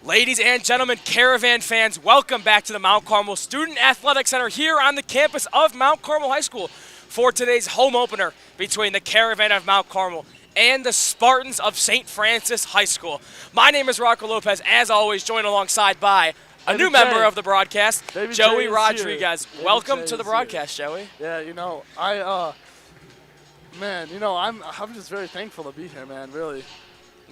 Ladies and gentlemen, Caravan fans, welcome back to the Mount Carmel Student Athletic Center here on the campus of Mount Carmel High School for today's home opener between the Caravan of Mount Carmel and the Spartans of St. Francis High School. My name is Rocco Lopez, as always, joined alongside by a new member of the broadcast, Joey Rodriguez. Welcome to the broadcast, Joey. Yeah, I'm just very thankful to be here, man, really.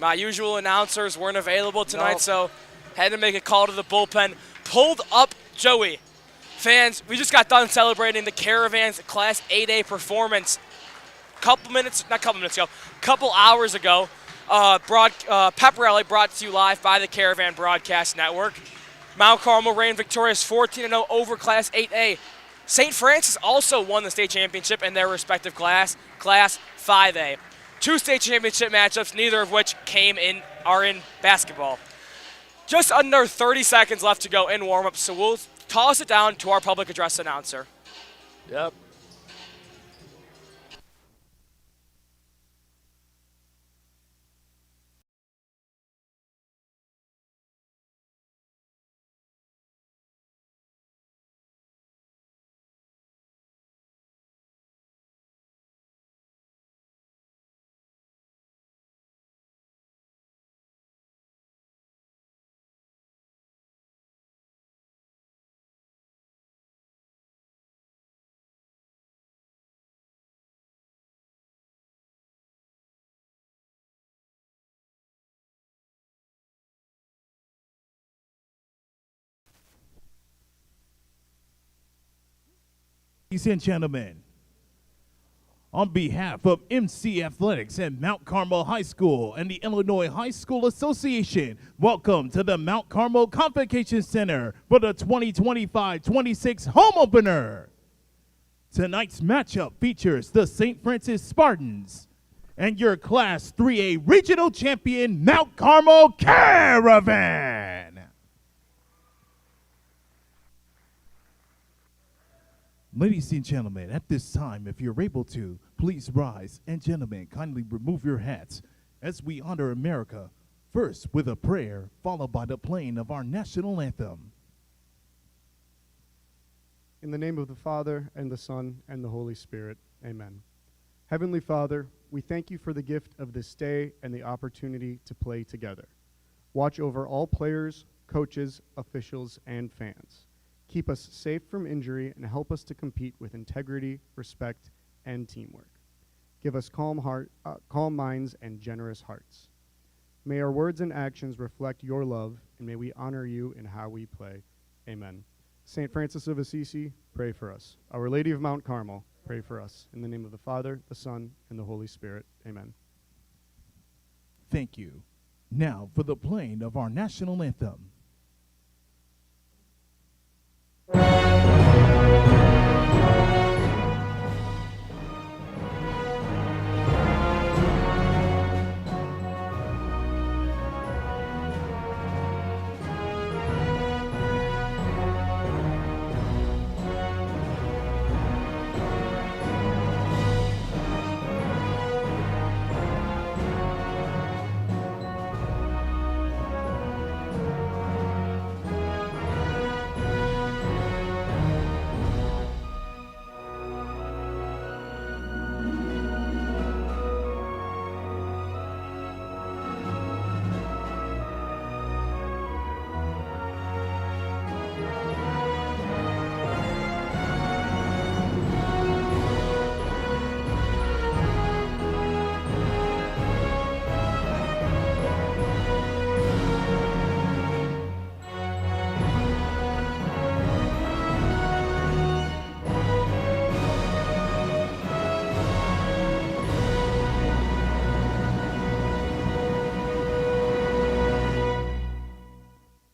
My usual announcers weren't available tonight, so had to make a call to the bullpen. Pulled up Joey. Fans, we just got done celebrating the Caravan's Class 8A performance couple hours ago. Pep rally brought to you live by the Caravan Broadcast Network. Mount Carmel reigned victorious 14-0 over Class 8A. St. Francis also won the state championship in their respective Class 5A. Two state championship matchups, neither of which are in basketball. Just under 30 seconds left to go in warm-up, so we'll toss it down to our public address announcer. Yep. Ladies and gentlemen, on behalf of MC Athletics at Mount Carmel High School and the Illinois High School Association, welcome to the Mount Carmel Convocation Center for the 2025-26 home opener. Tonight's matchup features the St. Francis Spartans and your Class 3A regional champion, Mount Carmel Caravan. Ladies and gentlemen, at this time, if you're able to, please rise, and gentlemen, kindly remove your hats as we honor America, first with a prayer, followed by the playing of our national anthem. In the name of the Father, and the Son, and the Holy Spirit, amen. Heavenly Father, we thank you for the gift of this day and the opportunity to play together. Watch over all players, coaches, officials, and fans. Keep us safe from injury and help us to compete with integrity, respect, and teamwork. Give us calm minds and generous hearts. May our words and actions reflect your love, and may we honor you in how we play. Amen. St. Francis of Assisi, pray for us. Our Lady of Mount Carmel, pray for us. In the name of the Father, the Son, and the Holy Spirit. Amen. Thank you. Now for the playing of our national anthem.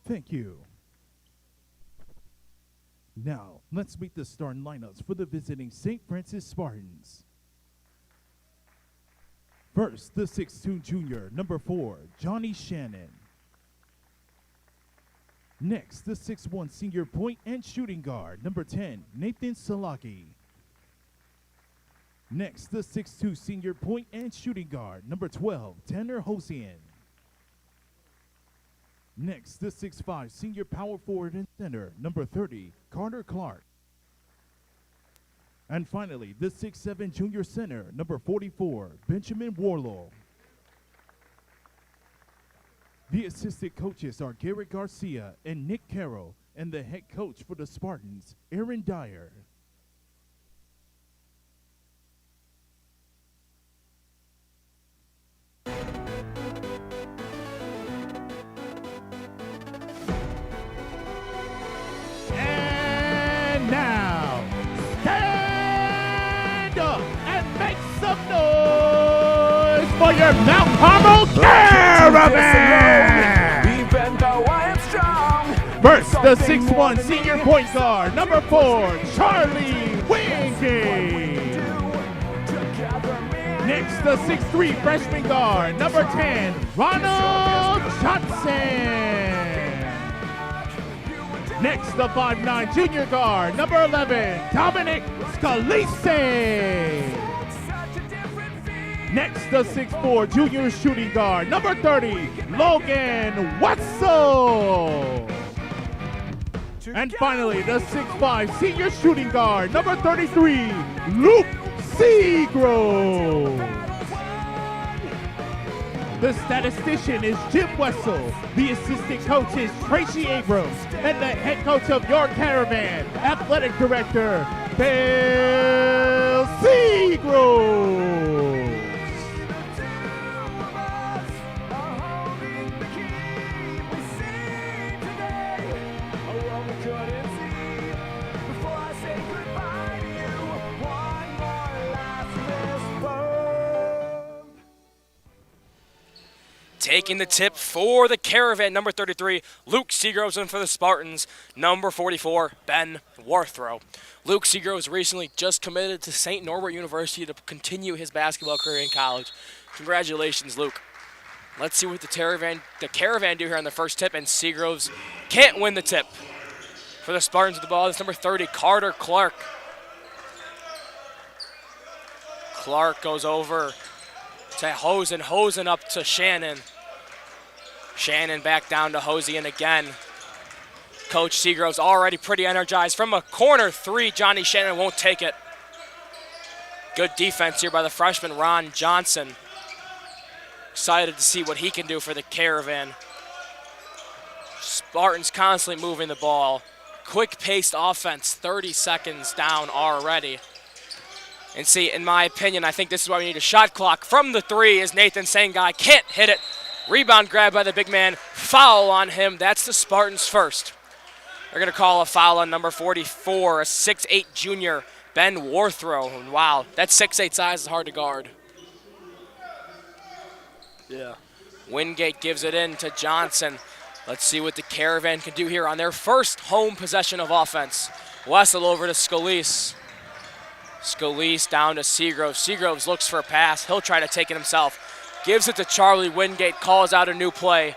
Thank you. Now, let's meet the starting lineups for the visiting St. Francis Spartans. First, the 6'2" junior, number 4, Johnny Shannon. Next, the 6'1" senior point and shooting guard, number 10, Nathan Salaki. Next, the 6'2" senior point and shooting guard, number 12, Tanner Hosian. Next, the 6'5" senior power forward and center, number 30, Carter Clark. And finally, the 6'7" junior center, number 44, Benjamin Warlow. The assistant coaches are Garrett Garcia and Nick Carroll, and the head coach for the Spartans, Aaron Dyer. And now, stand up and make some noise for your Mount Carmel Caravan! Even though I am strong. First, the 6'1" senior point guard, number 4, Charlie Wingate. Next, the 6'3" freshman guard, number 10, Ronald Johnson. Next, the 5'9" junior guard, number 11, Dominic Scalise. Next, the 6'4" junior shooting guard, number 30, Logan Wetzel. And finally, the 6'5" senior shooting guard, number 33, Luke Seagrove. The statistician is Jim Wessel. The assistant coach is Tracy Abrams. And the head coach of your Caravan, athletic director, Bill Seagrove. Taking the tip for the Caravan, number 33, Luke Seagroves, and for the Spartans, number 44, Ben Warthrow. Luke Seagroves recently just committed to St. Norbert University to continue his basketball career in college. Congratulations, Luke. Let's see what the Caravan do here on the first tip, and Seagroves can't win the tip. For the Spartans with the ball, it's number 30, Carter Clark. Clark goes over to Hosen up to Shannon. Shannon back down to Hosian again. Coach Seagrove's already pretty energized. From a corner three, Johnny Shannon won't take it. Good defense here by the freshman, Ron Johnson. Excited to see what he can do for the Caravan. Spartans constantly moving the ball. Quick-paced offense, 30 seconds down already. And see, in my opinion, I think this is why we need a shot clock. From the three is Nathan Sangai. Can't hit it. Rebound grab by the big man. Foul on him. That's the Spartans' first. They're going to call a foul on number 44, a 6'8" junior, Ben Warthrow. And wow, that 6'8" size is hard to guard. Yeah. Wingate gives it in to Johnson. Let's see what the Caravan can do here on their first home possession of offense. Wessel over to Scalise. Scalise down to Seagroves. Seagroves looks for a pass. He'll try to take it himself. Gives it to Charlie Wingate. Calls out a new play.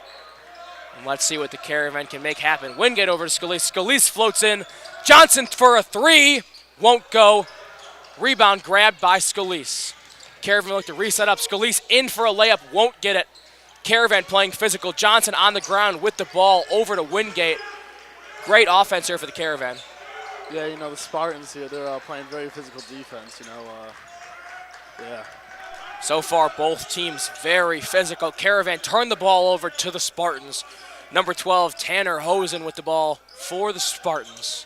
And let's see what the Caravan can make happen. Wingate over to Scalise. Scalise floats in. Johnson for a three. Won't go. Rebound grabbed by Scalise. Caravan look to reset up. Scalise in for a layup. Won't get it. Caravan playing physical. Johnson on the ground with the ball over to Wingate. Great offense here for the Caravan. Yeah, you know, the Spartans here, they're playing very physical defense, you know. Yeah. So far, both teams very physical. Caravan turned the ball over to the Spartans. Number 12, Tanner Hosen with the ball for the Spartans.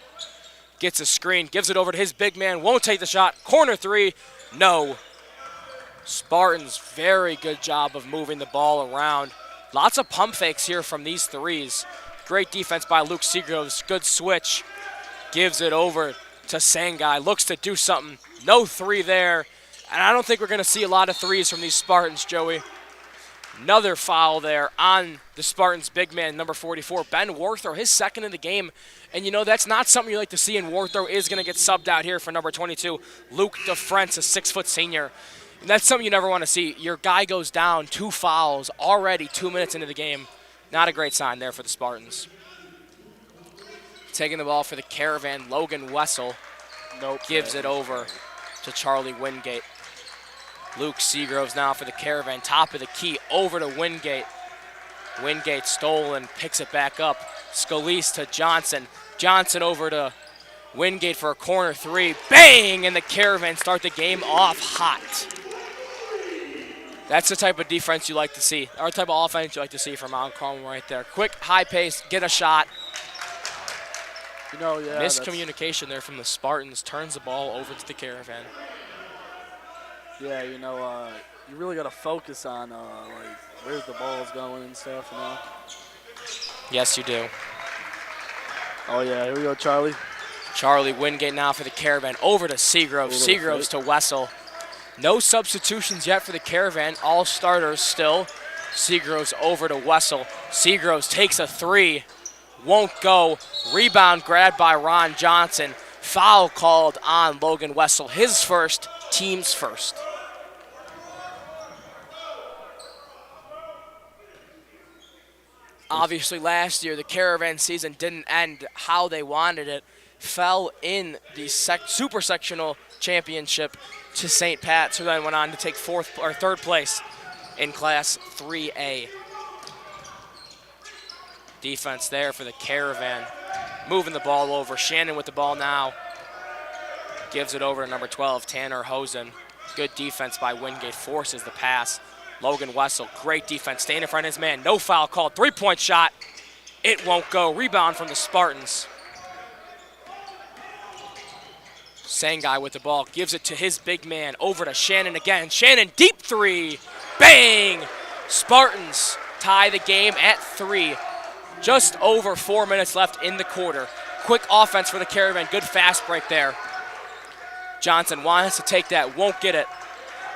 Gets a screen, gives it over to his big man, won't take the shot. Corner three, no. Spartans, very good job of moving the ball around. Lots of pump fakes here from these threes. Great defense by Luke Seagroves, good switch. Gives it over to Sangai, looks to do something. No three there, and I don't think we're going to see a lot of threes from these Spartans, Joey. Another foul there on the Spartans' big man, number 44, Ben Warthrow, his second in the game. And, you know, that's not something you like to see, and Warthrow is going to get subbed out here for number 22, Luke DeFrentz, a 6-foot senior. And that's something you never want to see. Your guy goes down, 2 fouls, already 2 minutes into the game. Not a great sign there for the Spartans. Taking the ball for the Caravan, Logan Wessel. Gives it over to Charlie Wingate. Luke Seagroves now for the Caravan, top of the key, over to Wingate. Wingate stolen, picks it back up. Scalise to Johnson. Johnson over to Wingate for a corner three. Bang! And the Caravan start the game off hot. That's the type of defense you like to see, or type of offense you like to see from Mount Carmel right there. Quick, high pace, get a shot. You know, yeah. Miscommunication there from the Spartans, turns the ball over to the Caravan. Yeah, you know, you really got to focus on like where's the ball's going and stuff, you know. Yes, you do. Oh yeah, here we go, Charlie. Charlie Wingate now for the Caravan, over to Seagroves. Seagroves to Wessel. No substitutions yet for the Caravan, all starters still. Seagroves over to Wessel. Seagroves takes a three, won't go. Rebound grabbed by Ron Johnson. Foul called on Logan Wessel, his first, team's first. Obviously last year the Caravan season didn't end how they wanted it. Fell in the Super Sectional Championship to St. Pat's, who then went on to take third place in Class 3A. Defense there for the Caravan. Moving the ball over. Shannon with the ball now. Gives it over to number 12, Tanner Hosen. Good defense by Wingate, forces the pass. Logan Wessel, great defense, staying in front of his man. No foul called, three-point shot. It won't go. Rebound from the Spartans. Sangai with the ball, gives it to his big man, over to Shannon again. Shannon, deep three, bang! Spartans tie the game at 3. Just over 4 minutes left in the quarter. Quick offense for the Caravan, good fast break there. Johnson wants to take that, won't get it.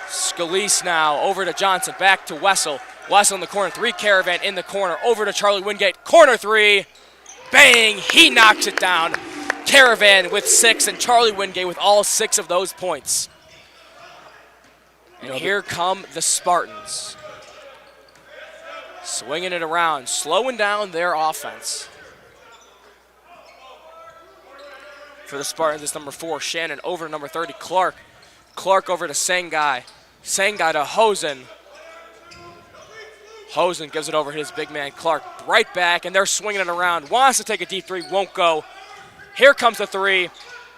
Scalise now, over to Johnson, back to Wessel. Wessel in the corner, 3 Caravan in the corner, over to Charlie Wingate, corner 3, bang, he knocks it down. Caravan with 6 and Charlie Wingate with all 6 of those points. And here come the Spartans. Swinging it around, slowing down their offense. For the Spartans, it's number 4, Shannon, over to number 30, Clark. Clark over to Sangai. Sangai to Hosen. Hosen gives it over to his big man, Clark. Right back, and they're swinging it around. Wants to take a deep 3, won't go. Here comes the 3,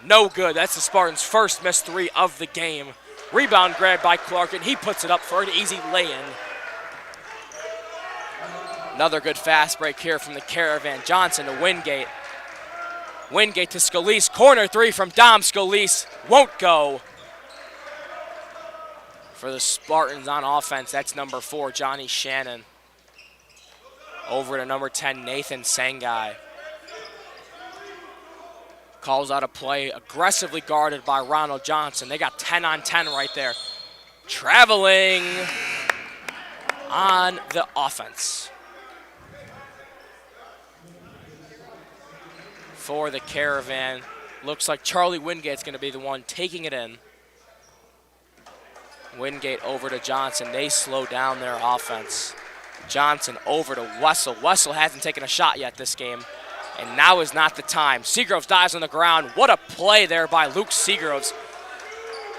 no good. That's the Spartans' first missed 3 of the game. Rebound grabbed by Clark, and he puts it up for an easy lay-in. Another good fast break here from the Caravan. Johnson to Wingate. Wingate to Scalise, corner 3 from Dom Scalise, won't go. For the Spartans on offense, that's number 4, Johnny Shannon. Over to number 10, Nathan Sangai. Calls out a play, aggressively guarded by Ronald Johnson. They got 10 on 10 right there. Traveling on the offense. For the Caravan, looks like Charlie Wingate's gonna be the one taking it in. Wingate over to Johnson. They slow down their offense. Johnson over to Wessel. Wessel hasn't taken a shot yet this game, and now is not the time. Seagroves dives on the ground. What a play there by Luke Seagroves.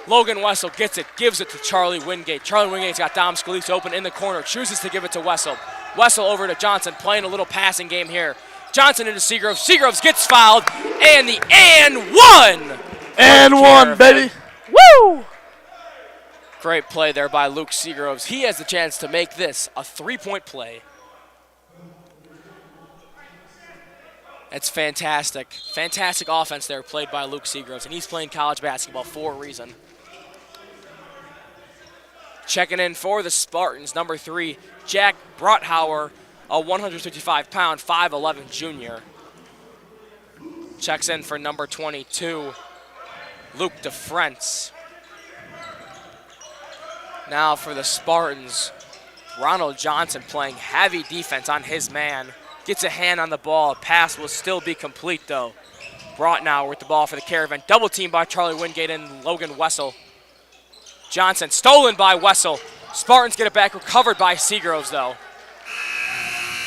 Logan Wessel gets it, gives it to Charlie Wingate. Charlie Wingate's got Dom Scalise open in the corner, chooses to give it to Wessel. Wessel over to Johnson, playing a little passing game here. Johnson into Seagroves. Seagroves gets fouled, and the and one! And one, baby! Woo! Great play there by Luke Seagroves. He has the chance to make this a 3-point play. That's fantastic. Fantastic offense there played by Luke Seagroves, and he's playing college basketball for a reason. Checking in for the Spartans, number 3, Jack Brothauer, a 155-pound, 5'11" junior. Checks in for number 22, Luke DeFrentz. Now for the Spartans, Ronald Johnson playing heavy defense on his man. Gets a hand on the ball. Pass will still be complete, though. Brothauer with the ball for the Caravan. Double team by Charlie Wingate and Logan Wessel. Johnson stolen by Wessel. Spartans get it back, recovered by Seagroves, though.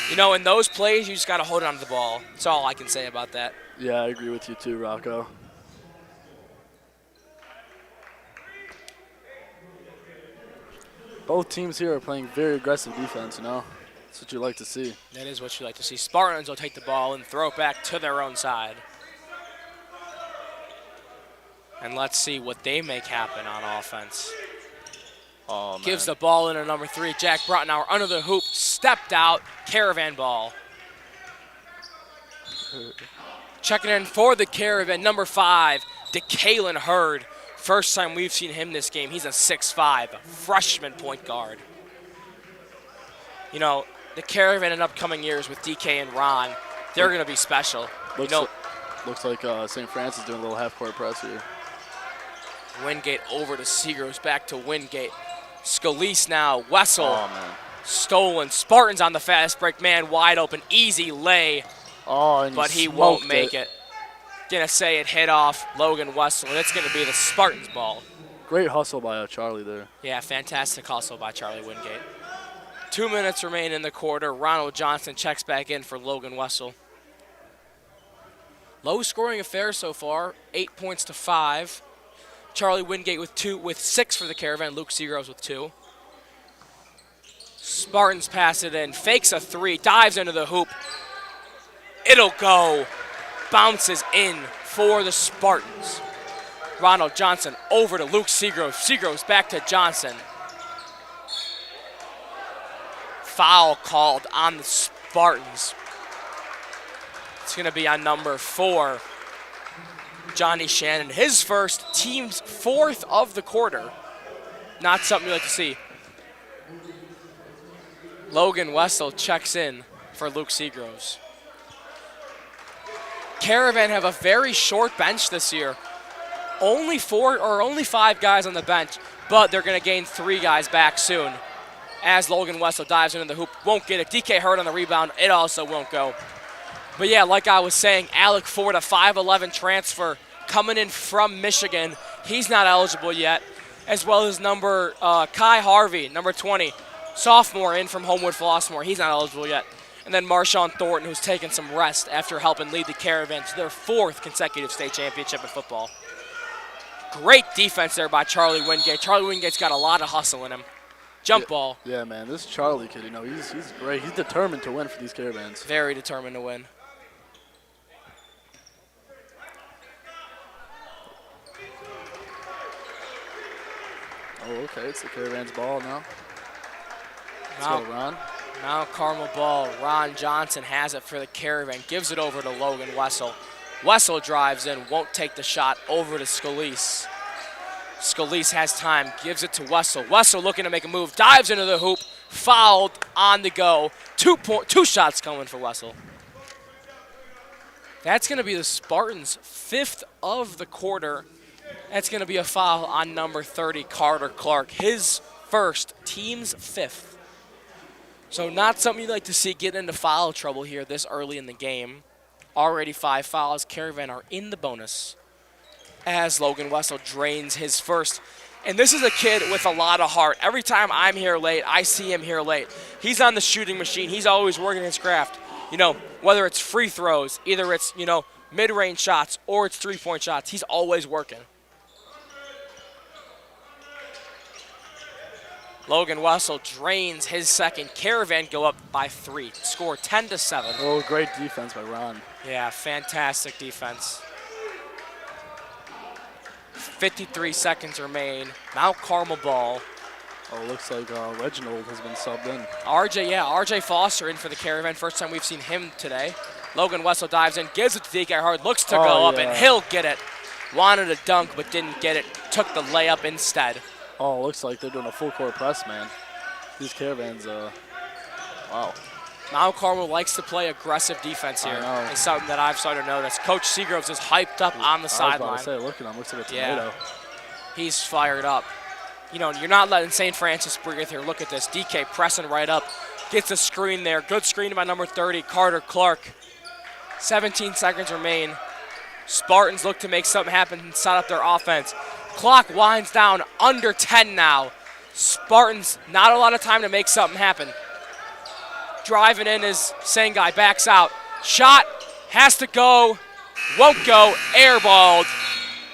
You know, in those plays, you just got to hold on to the ball. That's all I can say about that. Yeah, I agree with you too, Rocco. Both teams here are playing very aggressive defense, you know. That's what you like to see. That is what you like to see. Spartans will take the ball and throw it back to their own side. And let's see what they make happen on offense. Oh, man. Gives the ball into number 3, Jack Brottenauer, under the hoop, stepped out, Caravan ball. Checking in for the Caravan, number 5, DeKalen Hurd. First time we've seen him this game. He's a 6'5", freshman point guard. You know, the Caravan in upcoming years with DK and Ron, they're going to be special. Looks like St. Francis doing a little half-court press here. Wingate over to Seagroves, back to Wingate. Scalise now, Wessel. Oh, man. Stolen. Spartans on the fast break, man wide open, easy lay. Oh, and but he won't make it. Gonna say it hit off Logan Wessel, and it's gonna be the Spartans ball. Great hustle by Charlie there. Yeah, fantastic hustle by Charlie Wingate. 2 minutes remain in the quarter. Ronald Johnson checks back in for Logan Wessel. Low scoring affair so far, 8 points to 5. Charlie Wingate with 6 for the Caravan. Luke Seagroves with 2. Spartans pass it in, fakes a 3, dives into the hoop. It'll go. Bounces in for the Spartans. Ronald Johnson over to Luke Seagroves. Seagroves back to Johnson. Foul called on the Spartans. It's going to be on number 4, Johnny Shannon. His first, team's 4th of the quarter. Not something you like to see. Logan Wessel checks in for Luke Seagroves. Caravan have a very short bench this year. Only 5 guys on the bench, but they're going to gain 3 guys back soon. As Logan Wessel dives into the hoop, won't get it. DK Hurd on the rebound, it also won't go. But yeah, like I was saying, Alec Ford, a 5'11" transfer coming in from Michigan. He's not eligible yet, as well as Kai Harvey, number 20, sophomore in from Homewood Flossmoor. He's not eligible yet. And then Marshawn Thornton, who's taken some rest after helping lead the Caravan to their 4th consecutive state championship in football. Great defense there by Charlie Wingate. Charlie Wingate's got a lot of hustle in him. Jump ball. Yeah, man, this Charlie kid, he's great. He's determined to win for these Caravans. Very determined to win. Oh, okay, it's the Caravan's ball now. Let's go, Ron. Mount Carmel ball. Ron Johnson has it for the Caravan. Gives it over to Logan Wessel. Wessel drives in, won't take the shot, over to Scalise. Scalise has time, gives it to Wessel. Wessel looking to make a move, dives into the hoop, fouled on the go. 2 shots coming for Wessel. That's going to be the Spartans' 5th of the quarter. That's going to be a foul on number 30, Carter Clark. His first, team's 5th. So not something you'd like to see get into foul trouble here this early in the game. Already 5 fouls. Caravan are in the bonus as Logan Wessel drains his first. And this is a kid with a lot of heart. Every time I'm here late, I see him here late. He's on the shooting machine. He's always working his craft. Whether it's free throws, either it's, mid-range shots or it's 3-point shots, he's always working. Logan Wessel drains his second. Caravan go up by 3. Score 10-7. Oh, great defense by Ron. Yeah, fantastic defense. 53 seconds remain. Mount Carmel ball. Oh, looks like Reginald has been subbed in. RJ Foster in for the Caravan. First time we've seen him today. Logan Wessel dives in, gives it to DK Hard, looks to go up, and he'll get it. Wanted a dunk, but didn't get it. Took the layup instead. Oh, looks like they're doing a full court press, man. These Caravans, wow. Mount Carmel likes to play aggressive defense here. I know. It's something that I've started to notice. Coach Seagroves is hyped up on the sideline. I was about to say, look at him, looks like a tomato. Yeah. He's fired up. You're not letting St. Francis breathe here. Look at this. DK pressing right up. Gets a screen there. Good screen by number 30, Carter Clark. 17 seconds remain. Spartans look to make something happen and set up their offense. Clock winds down, under 10 now. Spartans, not a lot of time to make something happen. Driving in is Sengai, backs out. Shot, has to go, won't go, airballed.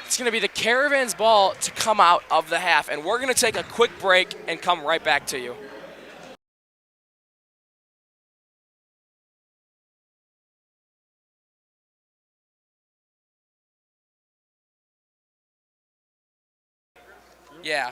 It's going to be the Caravan's ball to come out of the half, and we're going to take a quick break and come right back to you. Yeah.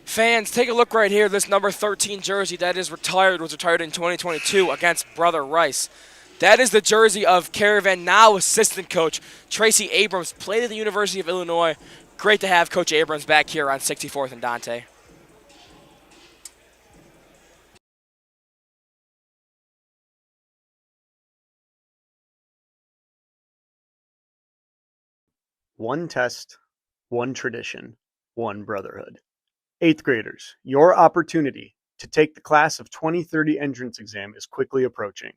Fans, take a look right here. This number 13 jersey that is retired was retired in 2022 against Brother Rice. That is the jersey of Caravan, now assistant coach Tracy Abrams. Played at the University of Illinois. Great to have Coach Abrams back here on 64th and Dante. One test, one tradition, one brotherhood. 8th graders, your opportunity to take the class of 2030 entrance exam is quickly approaching.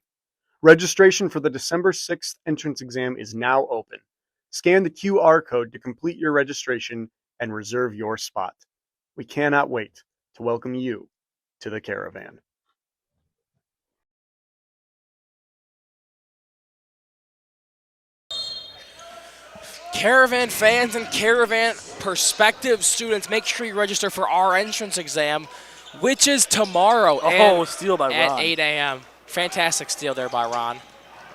Registration for the December 6th entrance exam is now open. Scan the QR code to complete your registration and reserve your spot. We cannot wait to welcome you to the Caravan. Caravan fans and Caravan prospective students, make sure you register for our entrance exam, which is tomorrow Steal by at Ron. 8 a.m. Fantastic steal there by Ron.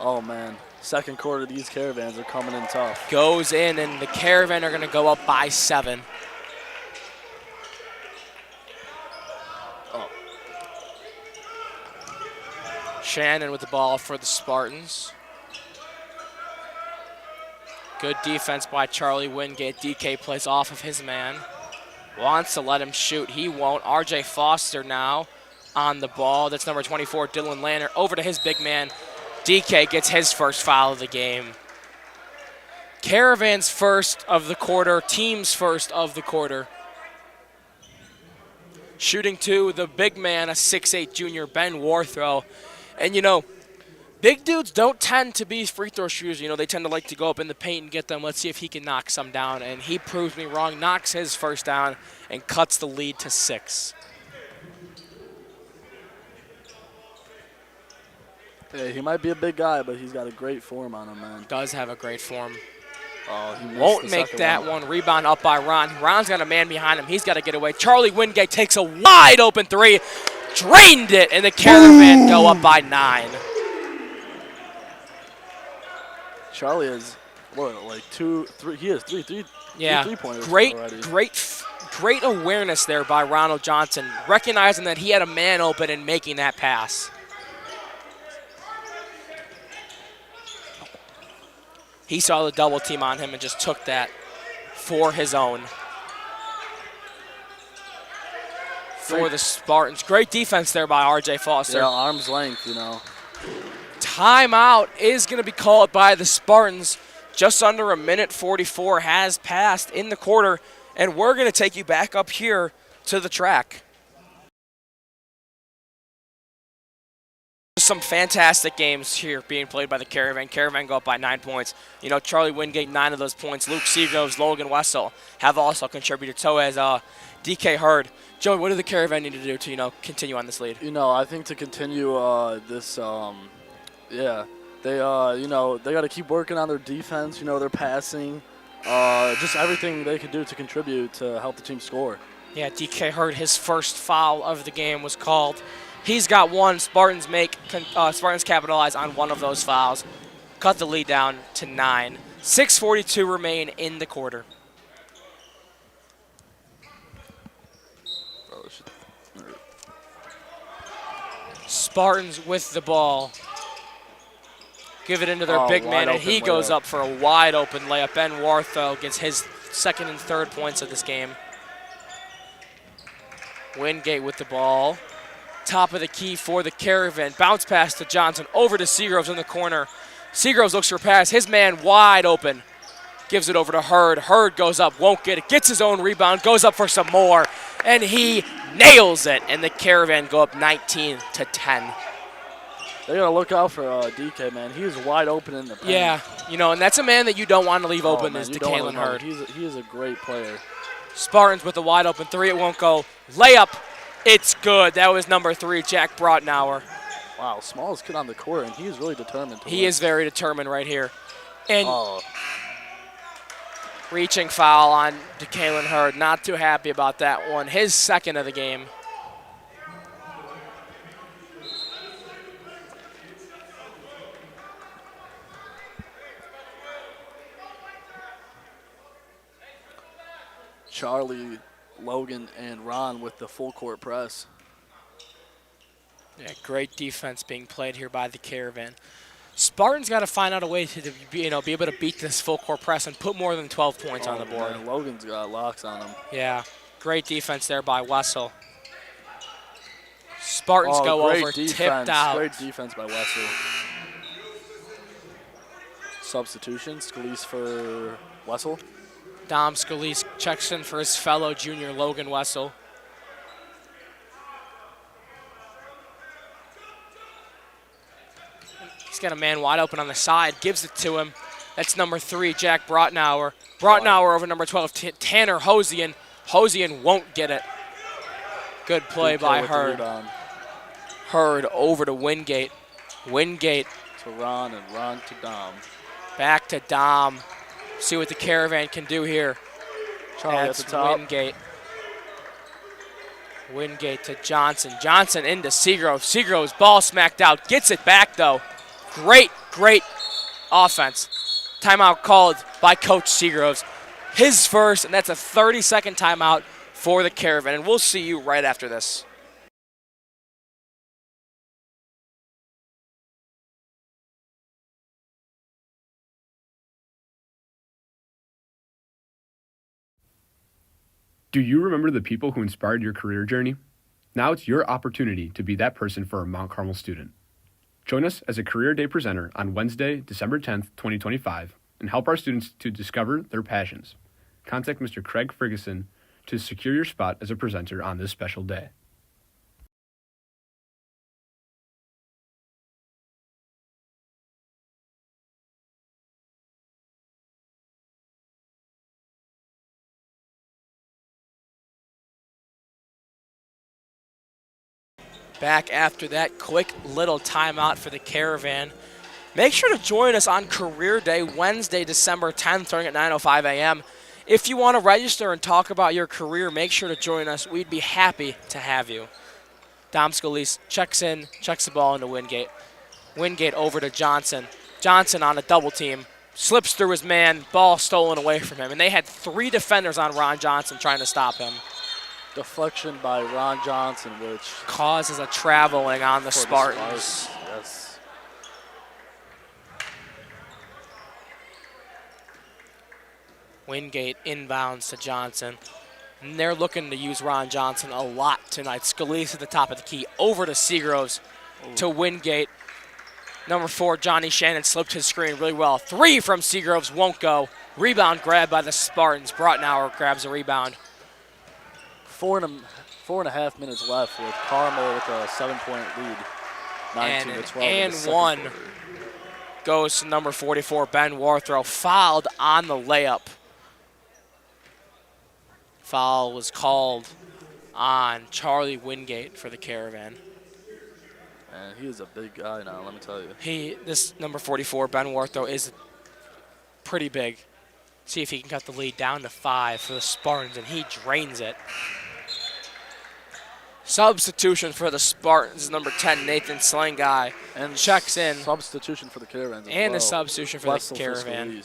Oh, man. Second quarter, these Caravans are coming in tough. Goes in, and the Caravan are going to go up by 7. Oh. Shannon with the ball for the Spartans. Good defense by Charlie Wingate. DK plays off of his man. Wants to let him shoot. He won't. RJ Foster now on the ball. That's number 24, Dylan Lanner. Over to his big man. DK gets his first foul of the game. Caravan's first of the quarter. Team's first of the quarter. Shooting 2, the big man, a 6'8 junior, Ben Warthrow. And, you know, big dudes don't tend to be free throw shooters. You know, they tend to like to go up in the paint and get them. Let's see if he can knock some down. And he proves me wrong, knocks his first down, and cuts the lead to 6. Hey, he might be a big guy, but he's got a great form on him, man. Does have a great form. Oh, he missed Won't the make second that one. Rebound up by Ron. Ron's got a man behind him. He's got to get away. Charlie Wingate takes a wide open 3. Drained it, and the Caravan go up by 9. Charlie has, what, like 2, 3? He has three Yeah, three-pointers already. great awareness there by Ronald Johnson, recognizing that he had a man open and making that pass. He saw the double team on him and just took that for his own. For the Spartans. Great defense there by RJ Foster. Yeah, arm's length, you know. Timeout is going to be called by the Spartans. Just under a minute 44 has passed in the quarter, and we're going to take you back up here to the track. Some fantastic games here being played by the Caravan. Caravan go up by 9 points. You know, Charlie Wingate, 9 of those points. Luke Seagroves, Logan Wessel have also contributed. So has DK Hurd. Joey, what do the Caravan need to do to, you know, continue on this lead? You know, I think to continue this, yeah, they, you know, they got to keep working on their defense, you know, their passing, just everything they can do to contribute to help the team score. Yeah, DK Hurd, his first foul of the game was called. He's got 1. Spartans capitalize on 1 of those fouls. Cut the lead down to 9. 6:42 remain in the quarter. Spartans with the ball. Give it into their big man, and he goes up for a wide open layup. Ben Wartho gets his second and third points of this game. Wingate with the ball. Top of the key for the Caravan. Bounce pass to Johnson. Over to Seagroves in the corner. Seagroves looks for a pass. His man wide open. Gives it over to Hurd. Hurd goes up, won't get it. Gets his own rebound. Goes up for some more. And he nails it. And the Caravan go up 19-10. They got to look out for DK, man. He is wide open in the paint. Yeah, you know, and that's a man that you don't want to leave open man, is you don't DeKalen wanna Hurd. He is a great player. Spartans with a wide open 3. It won't go. Layup. It's good. That was number 3, Jack Brotnauer. Wow, smallest kid on the court, and he is really determined. He is very determined right here. And Reaching foul on Kalen Hurd. Not too happy about that one. His second of the game. Charlie, Logan, and Ron with the full court press. Yeah, great defense being played here by the Caravan. Spartans got to find out a way to be able to beat this full court press and put more than 12 points on the board. Man, Logan's got locks on him. Yeah, great defense there by Wessel. Spartans go over, tipped out. Great defense by Wessel. Substitution, Scalise for Wessel. Dom Scalise checks in for his fellow junior Logan Wessel. He's got a man wide open on the side, gives it to him. That's number 3, Jack Brotnauer. Brotnauer over number 12, Tanner Hosian. Hosian won't get it. Good play by Hurd. Hurd over to Wingate. Wingate to Ron, and Ron to Dom. Back to Dom. See what the Caravan can do here. Charlie That's at the top. Wingate. Wingate to Johnson. Johnson into Seagrove. Seagrove's ball smacked out. Gets it back, though. Great offense. Timeout called by Coach Seagroves. His first, and that's a 30-second timeout for the Caravan. And we'll see you right after this. Do you remember the people who inspired your career journey? Now it's your opportunity to be that person for a Mount Carmel student. Join us as a Career Day presenter on Wednesday, December 10th, 2025, and help our students to discover their passions. Contact Mr. Craig Ferguson to secure your spot as a presenter on this special day. Back after that quick little timeout for the Caravan. Make sure to join us on Career Day, Wednesday, December 10th, starting at 9:05 a.m. If you want to register and talk about your career, make sure to join us. We'd be happy to have you. Dom Scalise checks the ball into Wingate. Wingate over to Johnson. Johnson on a double team. Slips through his man, ball stolen away from him. And they had 3 defenders on Ron Johnson trying to stop him. Deflection by Ron Johnson, which causes a traveling on the Spartans. Yes. Wingate inbounds to Johnson. And they're looking to use Ron Johnson a lot tonight. Scalise at the top of the key. Over to Seagroves to Wingate. Number 4, Johnny Shannon slipped his screen really well. 3 from Seagroves won't go. Rebound grabbed by the Spartans. Brotnauer grabs a rebound. 4.5 minutes left with Carmel with a 7-point lead. 19-12. And one goes to number 44, Ben Warthrow, fouled on the layup. Foul was called on Charlie Wingate for the Caravan. Man, he is a big guy now, let me tell you. This number 44, Ben Warthrow, is pretty big. See if he can cut the lead down to 5 for the Spartans, and he drains it. Substitution for the Spartans, number 10, Nathan Slanguy, and checks in. Substitution for the Caravan as and well. A substitution for the Caravan.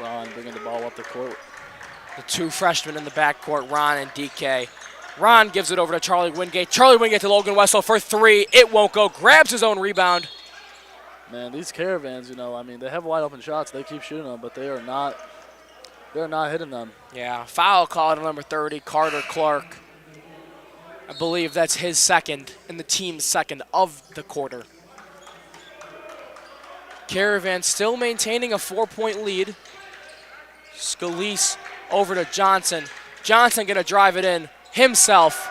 Ron bringing the ball up the court. The 2 freshmen in the backcourt, Ron and DK. Ron gives it over to Charlie Wingate. Charlie Wingate to Logan Wessel for 3. It won't go. Grabs his own rebound. Man, these Caravans, they have wide open shots. They keep shooting them, but they're not hitting them. Yeah, foul called on number 30, Carter Clark. I believe that's his second and the team's second of the quarter. Caravan still maintaining a 4-point lead. Scalise over to Johnson. Johnson gonna drive it in himself.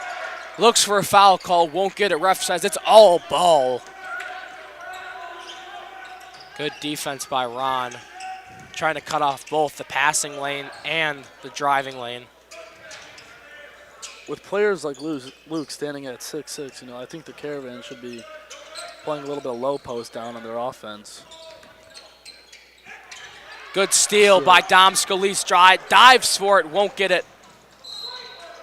Looks for a foul call, won't get it. Ref says it's all ball. Good defense by Ron. Trying to cut off both the passing lane and the driving lane. With players like Luke standing at 6'6", I think the Caravan should be playing a little bit of low post down on their offense. Good steal by Dom Scalise. Dives for it, won't get it.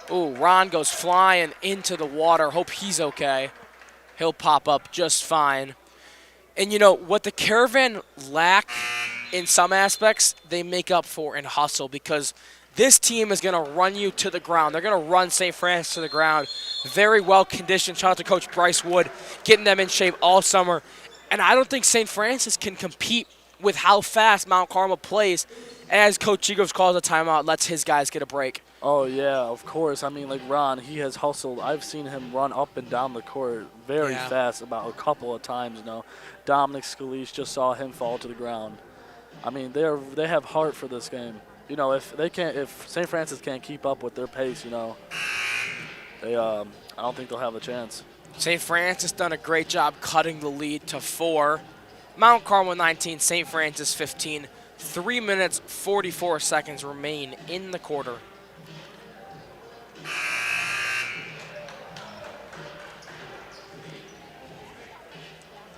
Ooh, Ron goes flying into the water. Hope he's okay. He'll pop up just fine. And you know, what the Caravan lack in some aspects, they make up for in hustle, because this team is going to run you to the ground. They're going to run St. Francis to the ground. Very well conditioned. Shout out to Coach Bryce Wood, getting them in shape all summer. And I don't think St. Francis can compete with how fast Mount Carmel plays, as Coach Chigos calls a timeout, lets his guys get a break. Oh, yeah, of course. I mean, like Ron, he has hustled. I've seen him run up and down the court very fast about a couple of times, you know. Dominic Scalise, just saw him fall to the ground. I mean, they have heart for this game. You know, if St. Francis can't keep up with their pace, you know, I don't think they'll have a chance. St. Francis done a great job cutting the lead to 4. Mount Carmel 19, St. Francis 15. 3 minutes, 44 seconds remain in the quarter.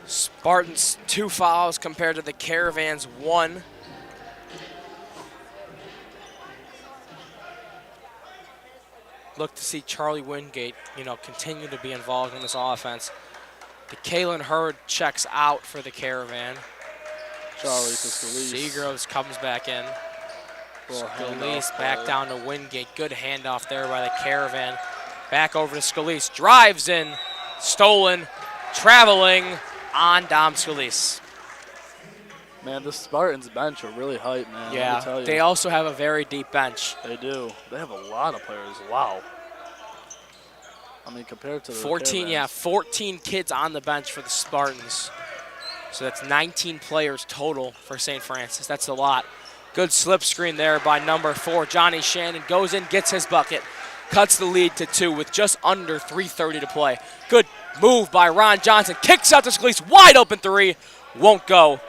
Spartans 2 fouls compared to the Caravans 1. Look to see Charlie Wingate, you know, continue to be involved in this offense. The Kalen Hurd checks out for the Caravan. Charlie to Scalise. Seagroves comes back in. Scalise back down to Wingate. Good handoff there by the Caravan. Back over to Scalise. Drives in. Stolen. Traveling on Dom Scalise. Man, the Spartans bench are really hype, man. Yeah, let me tell you. they also have a very deep bench. They do. They have a lot of players. Wow. I mean, compared to the 14, Caravans. yeah, 14 kids on the bench for the Spartans. So that's 19 players total for St. Francis. That's a lot. Good slip screen there by number 4. Johnny Shannon goes in, gets his bucket, cuts the lead to 2 with just under 3:30 to play. Good move by Ron Johnson. Kicks out to Scalise. Wide open 3. Won't go.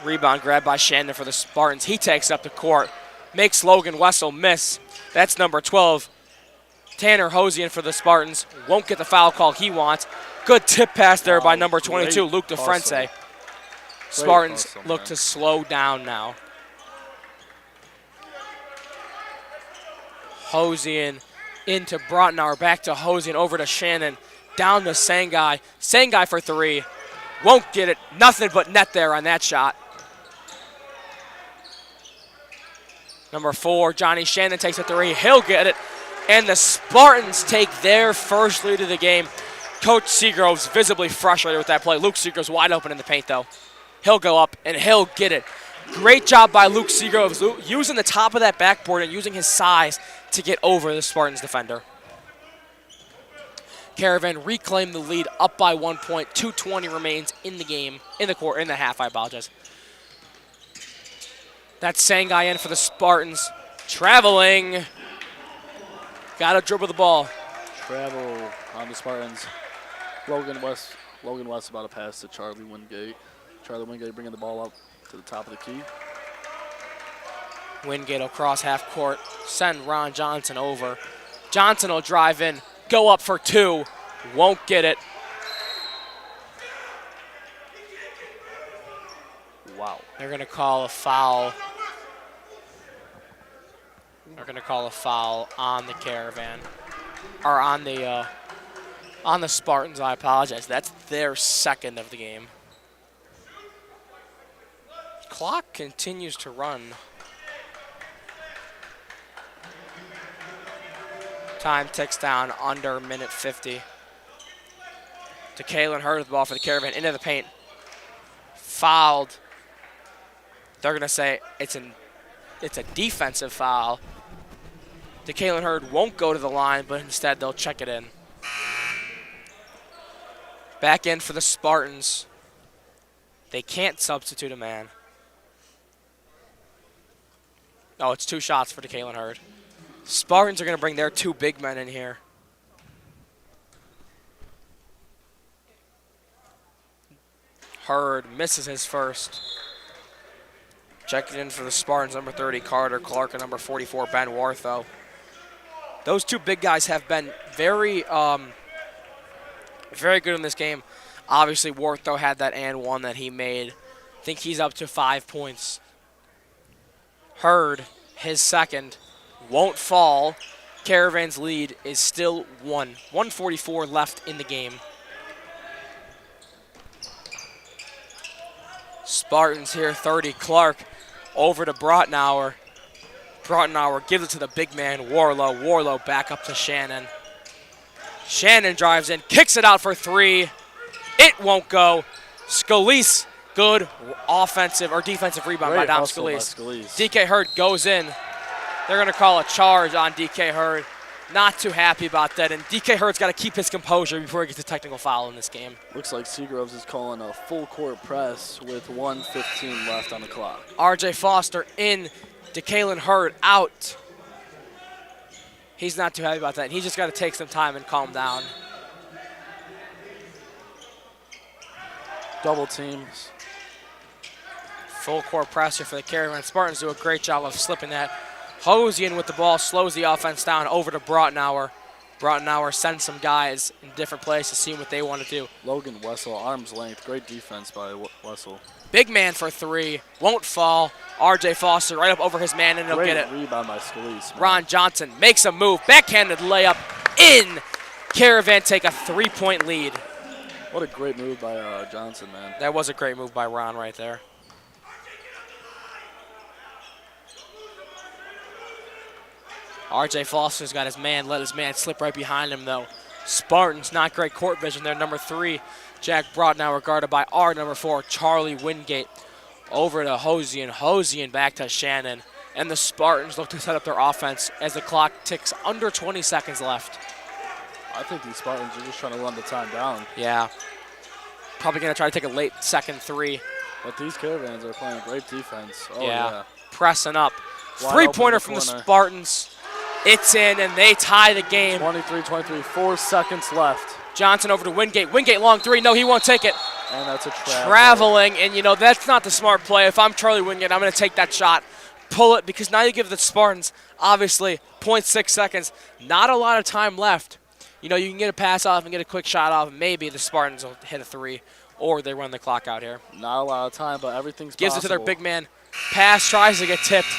Rebound grab by Shannon for the Spartans. He takes up the court. Makes Logan Wessel miss. That's number 12. Tanner Hosian for the Spartans. Won't get the foul call he wants. Good tip pass there by number 22, Luke DeFrence. Spartans look to slow down now. Hosian into Brottenauer, back to Hosian, over to Shannon, down to Sangai. Sangai for 3. Won't get it. Nothing but net there on that shot. Number 4, Johnny Shannon takes a 3. He'll get it. And the Spartans take their first lead of the game. Coach Seagroves visibly frustrated with that play. Luke Seagroves wide open in the paint, though. He'll go up, and he'll get it. Great job by Luke Seagroves, using the top of that backboard and using his size to get over the Spartans defender. Caravan reclaimed the lead, up by 1 point. 2:20 remains in the game, in the half, I apologize. That's Sangai in for the Spartans. Traveling. Got to dribble the ball. Travel on the Spartans. Logan West about to pass to Charlie Wingate. Charlie Wingate bringing the ball up to the top of the key. Wingate will cross half court, send Ron Johnson over. Johnson will drive in, go up for 2, won't get it. Wow. They're going to call a foul. They're going to call a foul on the Caravan, or on the Spartans. I apologize. That's their second of the game. Clock continues to run. Time ticks down under minute 50. To Kalen Hurd with the ball for the Caravan, into the paint. Fouled. They're going to say it's a defensive foul. The Kalen Hurd won't go to the line, but instead they'll check it in. Back in for the Spartans. They can't substitute a man. Oh, it's 2 shots for the Kalen Hurd. Spartans are going to bring their 2 big men in here. Hurd misses his first. Checking in for the Spartans, number 30, Carter Clark, and number 44, Ben Wartho. Those 2 big guys have been very good in this game. Obviously, Worth, though, had that and one that he made. I think he's up to 5 points. Hurd, his second, won't fall. Caravan's lead is still 144 left in the game. Spartans here, 30. Clark over to Brotnauer. Brotnauer gives it to the big man, Warlow. Warlow back up to Shannon. Shannon drives in, kicks it out for three. It won't go. Scalise, good offensive or defensive rebound by Dom Scalise. DK Hurd goes in. They're going to call a charge on DK Hurd. Not too happy about that, and DK Hurd's got to keep his composure before he gets a technical foul in this game. Looks like Seagroves is calling a full court press with 1:15 left on the clock. RJ Foster in, DeKalen Hurd out. He's not too happy about that. He's just got to take some time and calm down. Double teams. Full court pressure for the Caravan. Spartans do a great job of slipping that. Hosian with the ball slows the offense down over to Brotnauer. Brotnauer sends some guys in different places, seeing what they want to do. Logan Wessel, arm's length. Great defense by Wessel. Big man for three. Won't fall. RJ Foster right up over his man, and he'll get it. Great rebound by Scalise. Ron Johnson makes a move. Backhanded layup in. Caravan take a 3-point lead. What a great move by Johnson, man. That was a great move by Ron right there. RJ Foster's got his man, let his man slip right behind him, though. Spartans, not great court vision there. Number 3, Jack Brotnauer, guarded by our number 4, Charlie Wingate. Over to Hosian. Hosian back to Shannon. And the Spartans look to set up their offense as the clock ticks under 20 seconds left. I think these Spartans are just trying to run the time down. Yeah. Probably going to try to take a late second three. But these Caravans are playing great defense. Oh, yeah. Pressing up. Wide Three-pointer from the Spartans. It's in, and they tie the game. 23-23, 4 seconds left. Johnson over to Wingate. Wingate long three. No, he won't take it. And that's a traveling, and you know, that's not the smart play. If I'm Charlie Wingate, I'm going to take that shot, pull it, because now you give the Spartans, obviously, 0.6 seconds. Not a lot of time left. You know, you can get a pass off and get a quick shot off. Maybe the Spartans will hit a three, or they run the clock out here. Not a lot of time, but everything's Gives possible. it to their big man. Pass, tries to get tipped.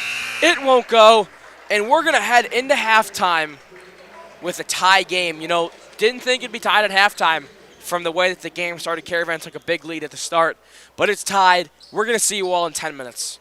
It won't go, and we're going to head into halftime with a tie game. You know, didn't think it'd be tied at halftime from the way that the game started. Caravan took a big lead at the start, but it's tied. We're going to see you all in 10 minutes.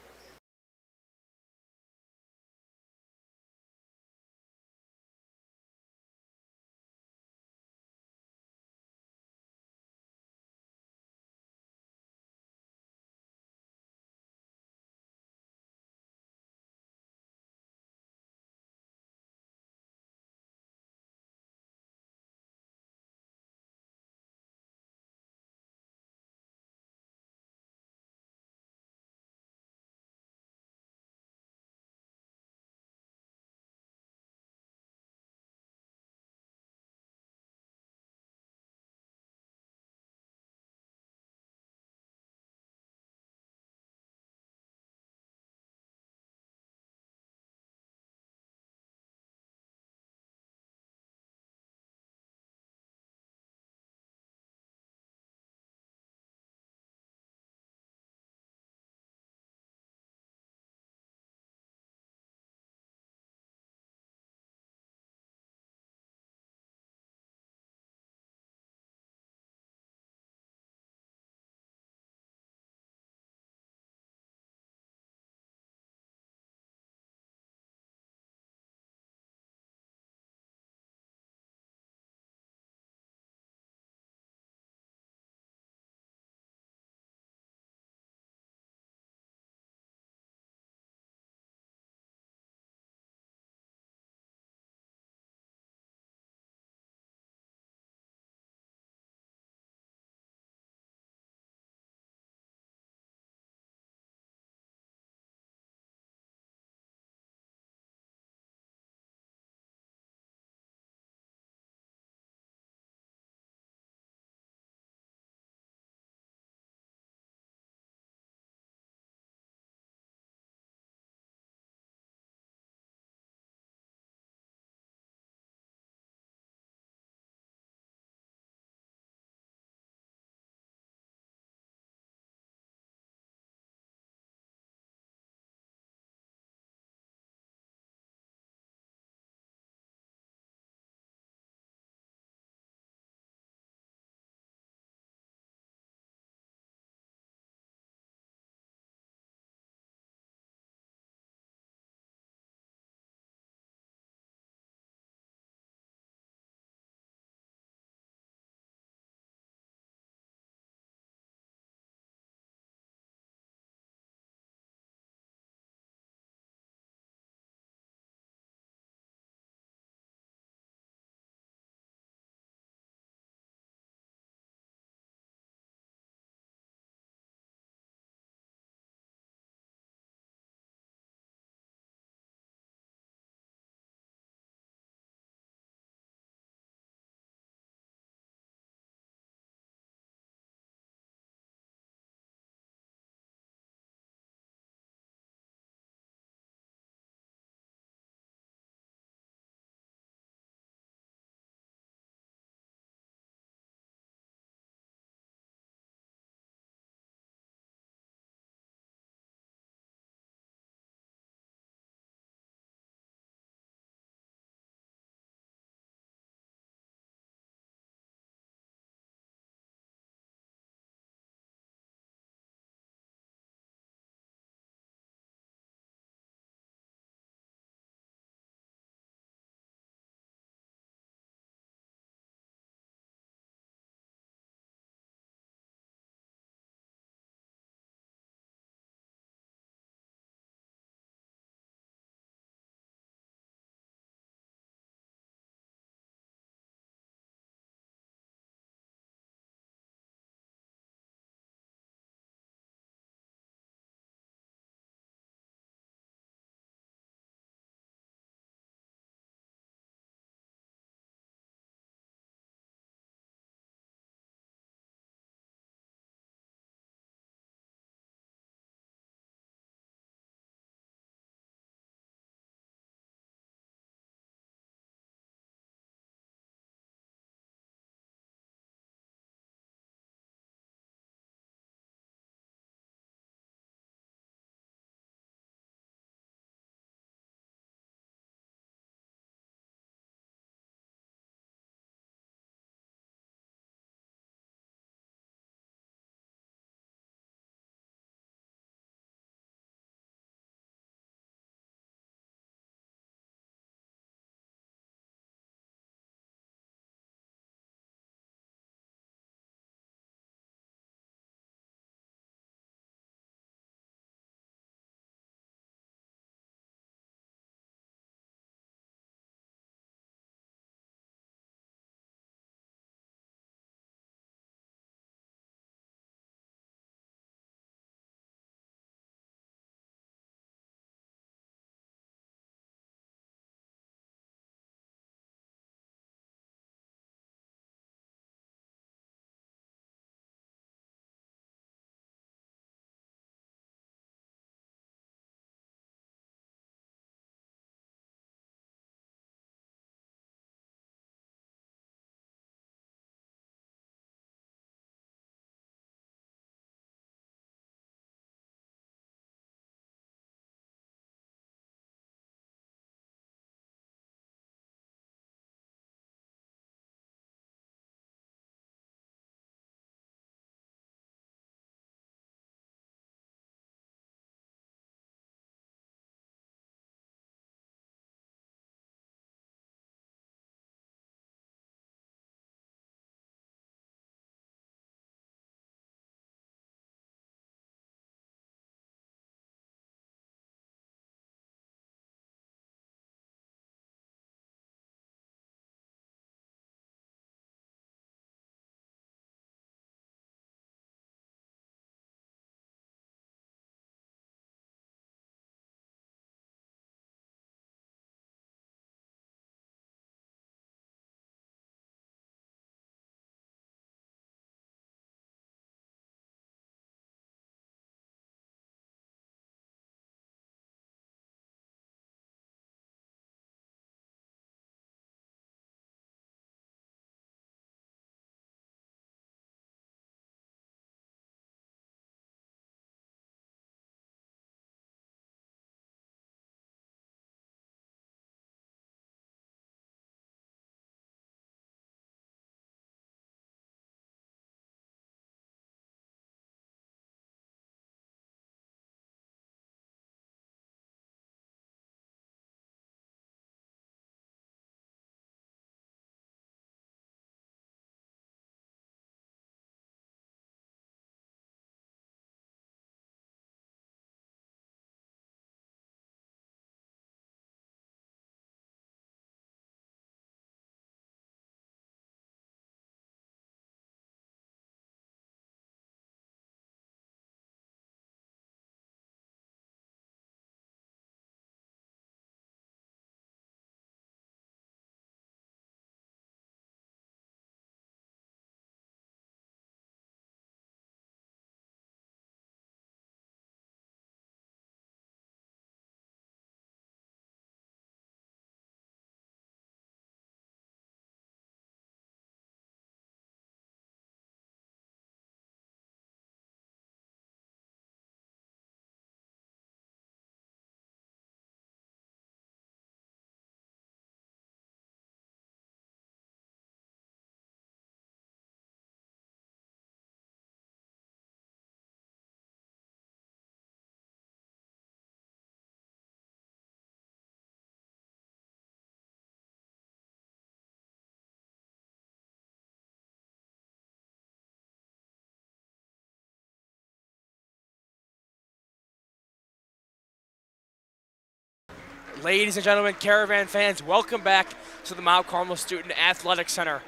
Ladies and gentlemen, Caravan fans, welcome back to the Mount Carmel Student Athletic Center.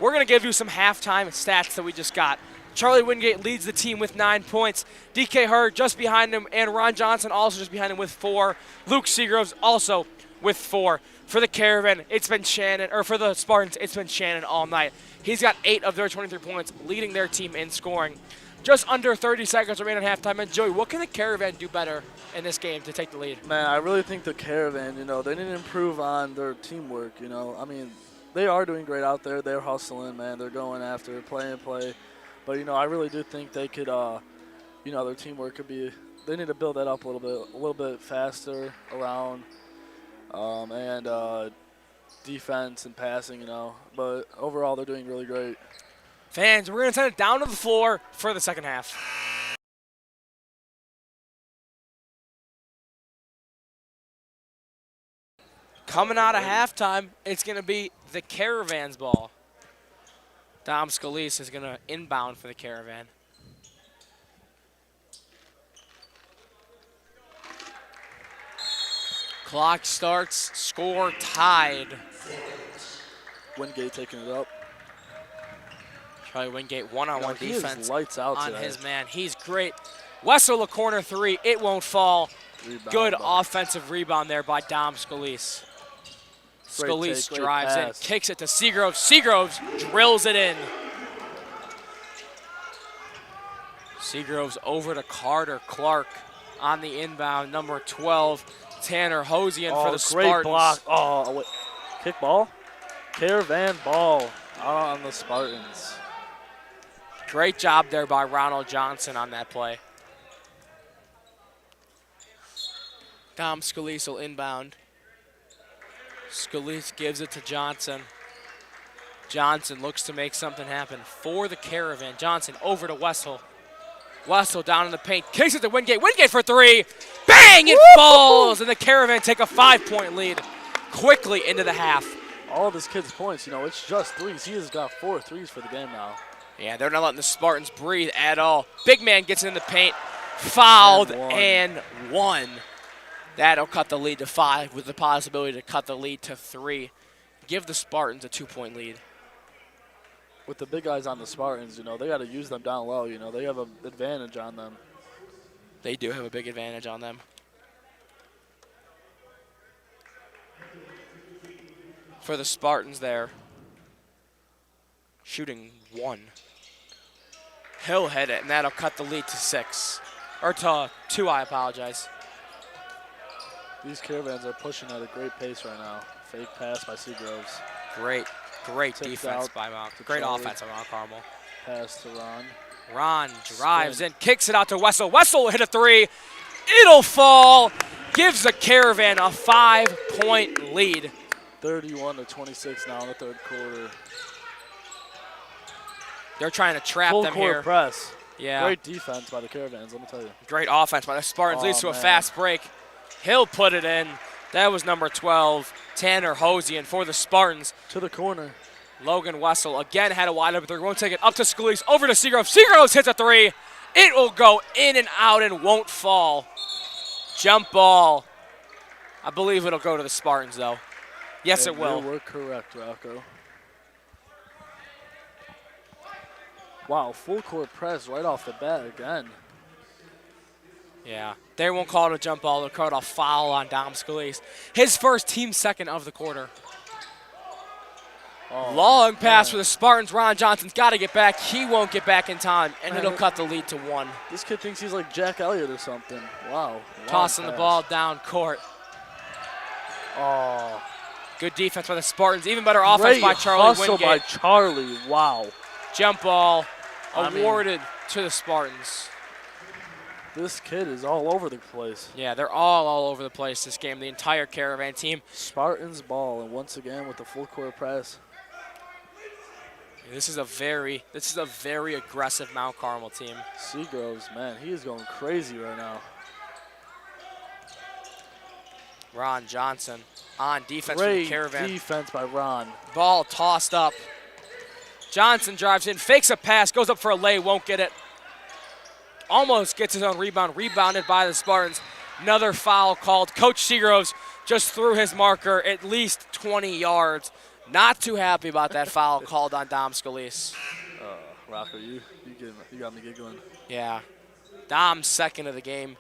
We're going to give you some halftime stats that we just got. Charlie Wingate leads the team with 9 points. DK Hurd just behind him, and Ron Johnson also just behind him with 4. Luke Seagroves also with 4. For the Caravan, it's been Shannon, or for the Spartans, it's been Shannon all night. He's got 8 of their 23 points, leading their team in scoring. Just under 30 seconds remain at halftime. And Joey, what can the Caravan do better in this game to take the lead? Man, I really think the Caravan, they need to improve on their teamwork, I mean, they are doing great out there. They're hustling, man. They're going after play. But, I really do think they could, their teamwork could be, they need to build that up a little bit faster around and defense and passing, But overall, they're doing really great. Fans, we're going to send it down to the floor for the second half. Coming out of halftime, it's going to be the Caravan's ball. Dom Scalise is going to inbound for the Caravan. Clock starts, score tied. Wingate taking it up. Charlie Wingate one-on-one defense lights out on today. his man. He's great. Wessel, a corner 3. It won't fall. Good offensive rebound there by Dom Scalise. Scalise drives in, kicks it to Seagroves. Seagroves drills it in. Seagroves over to Carter Clark on the inbound. Number 12, Tanner Hosian for the Spartans. Great block. Oh, wait. Kick ball. Caravan ball out on the Spartans. Great job there by Ronald Johnson on that play. Dom Scalise will inbound. Scalise gives it to Johnson. Johnson looks to make something happen for the Caravan. Johnson over to Wessel. Wessel down in the paint, kicks it to Wingate. Wingate for 3. Bang! It falls, and the Caravan take a 5-point lead quickly into the half. All of this kid's points, it's just threes. He has got 4 threes for the game now. Yeah, they're not letting the Spartans breathe at all. Big man gets in the paint, fouled, and one. That'll cut the lead to 5 with the possibility to cut the lead to 3. Give the Spartans a 2-point lead. With the big guys on the Spartans, they got to use them down low. They have an advantage on them. They do have a big advantage on them. For the Spartans there, shooting 1. He'll hit it, and that'll cut the lead to 6. Or to 2, I apologize. These Caravans are pushing at a great pace right now. Fake pass by Seagroves. Great defense by Mount. Great offense by Mount Carmel. Pass to Ron. Ron drives in, kicks it out to Wessel. Wessel will hit a 3. It'll fall. Gives the Caravan a 5-point lead. 31-26 now in the third quarter. They're trying to trap Full them court here. Press. Yeah. Great defense by the Caravans, let me tell you. Great offense by the Spartans. Leads to a fast break. He'll put it in. That was number 12, Tanner Hosian for the Spartans. To the corner. Logan Wessel again had a wide open 3. Won't take it up to Scalise. Over to Seagroves. Seagroves hits a 3. It will go in and out and won't fall. Jump ball. I believe it'll go to the Spartans, though. Yes, it will. You were correct, Rocco. Wow, full court press right off the bat again. Yeah, they won't call it a jump ball. They'll call it a foul on Dom Scalise. His first, team second of the quarter. Oh, long pass for the Spartans. Ron Johnson's got to get back. He won't get back in time, and it'll cut the lead to 1. This kid thinks he's like Jack Elliott or something. Wow. Tossing the ball down court. Oh. Good defense by the Spartans. Even better offense by Charlie hustle Wingate. by Charlie. Wow. Jump ball awarded to the Spartans. This kid is all over the place. Yeah, they're all over the place this game. The entire Caravan team. Spartans ball, and once again with the full court press. This is a very aggressive Mount Carmel team. Seagroves, man, he is going crazy right now. Ron Johnson on defense for Great the Caravan. defense by Ron. Ball tossed up. Johnson drives in, fakes a pass, goes up for a lay, won't get it. Almost gets his own rebound, rebounded by the Spartans. Another foul called. Coach Seagroves just threw his marker at least 20 yards. Not too happy about that foul called on Dom Scalise. Rocco, you got me giggling. Yeah. Dom's second of the game.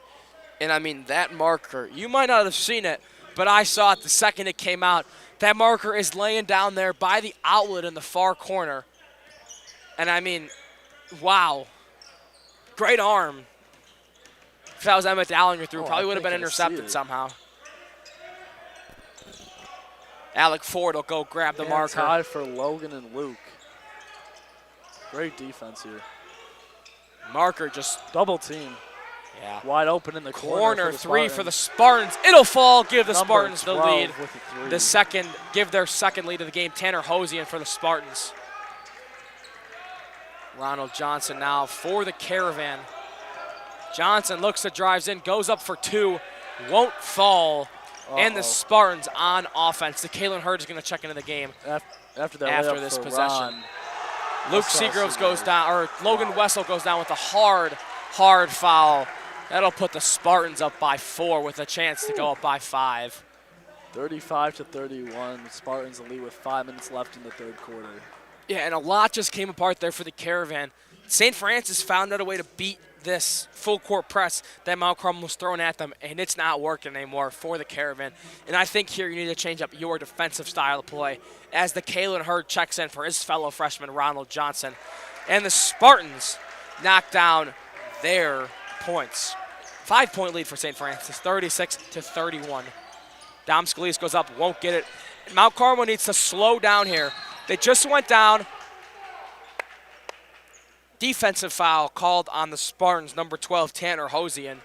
And, I mean, that marker, you might not have seen it, but I saw it the second it came out. That marker is laying down there by the outlet in the far corner. And, I mean, wow. Great arm. If that was Emmett Dallinger through, probably would have been intercepted somehow. Alec Ford will go grab the marker. Tie for Logan and Luke. Great defense here. Marker just double team. Yeah. Wide open in the corner. Corner three for the Spartans. It'll fall, give the Spartans the lead. Give their second lead of the game. Tanner Hosian for the Spartans. Ronald Johnson now for the Caravan. Johnson looks to drives in, goes up for two, won't fall. And the Spartans on offense. The Kalen Hurd is going to check into the game after this possession. Luke Seagroves goes down, or Logan Wessel goes down with a hard foul. That'll put the Spartans up by 4 with a chance to go up by 5. 35-31. Spartans lead with 5 minutes left in the third quarter. Yeah, and a lot just came apart there for the Caravan. St. Francis found out a way to beat this full court press that Mount Carmel was throwing at them, and it's not working anymore for the Caravan. And I think here you need to change up your defensive style of play as the Kalen Hurd checks in for his fellow freshman Ronald Johnson. And the Spartans knock down their points. 5-point lead for St. Francis, 36-31. Dom Scalise goes up, won't get it. Mount Carmel needs to slow down here. They just went down. Defensive foul called on the Spartans, number 12, Tanner Hosian.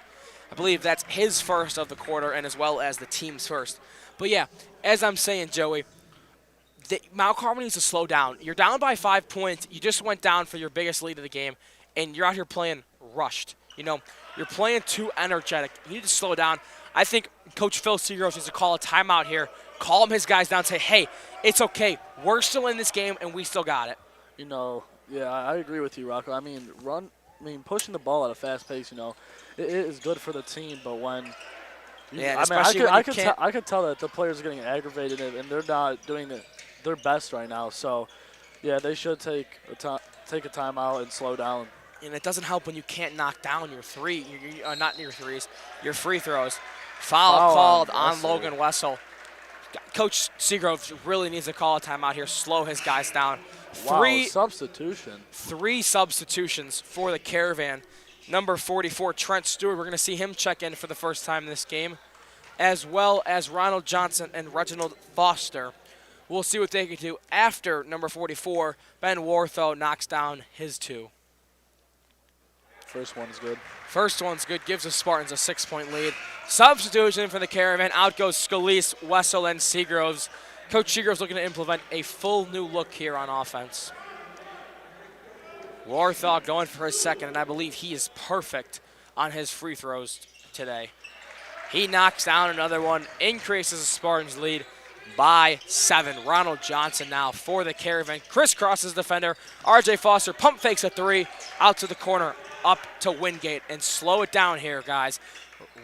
I believe that's his first of the quarter and as well as the team's first. But yeah, as I'm saying, Joey, Mount Carmel needs to slow down. You're down by 5 points. You just went down for your biggest lead of the game, and you're out here playing rushed. You know, you're playing too energetic. You need to slow down. I think Coach Phil Seagroves needs to call a timeout here, calm his guys down, say, hey, it's okay. We're still in this game, and we still got it. You know, yeah, I agree with you, Rocco. I mean, pushing the ball at a fast pace, you know, it is good for the team. But when, I could tell that the players are getting aggravated and they're not doing their best right now. So, yeah, they should take a timeout and slow down. And it doesn't help when you can't knock down your not your threes, your free throws. Foul called on Logan Wessel. Coach Seagroves really needs to call a timeout here, slow his guys down. Three substitutions for the Caravan. Number 44, Trent Stewart, we're going to see him check in for the first time in this game, as well as Ronald Johnson and Reginald Foster. We'll see what they can do after number 44, Ben Warthow, knocks down his 2. First one's good. Gives the Spartans a 6-point lead. Substitution for the Caravan. Out goes Scalise, Wessel, and Seagroves. Coach Seagroves looking to implement a full new look here on offense. Warthaw going for his second, and I believe he is perfect on his free throws today. He knocks down another one, increases the Spartans' lead by 7. Ronald Johnson now for the Caravan. Crisscrosses defender. RJ Foster pump fakes a 3 out to the corner, up to Wingate, and slow it down here, guys.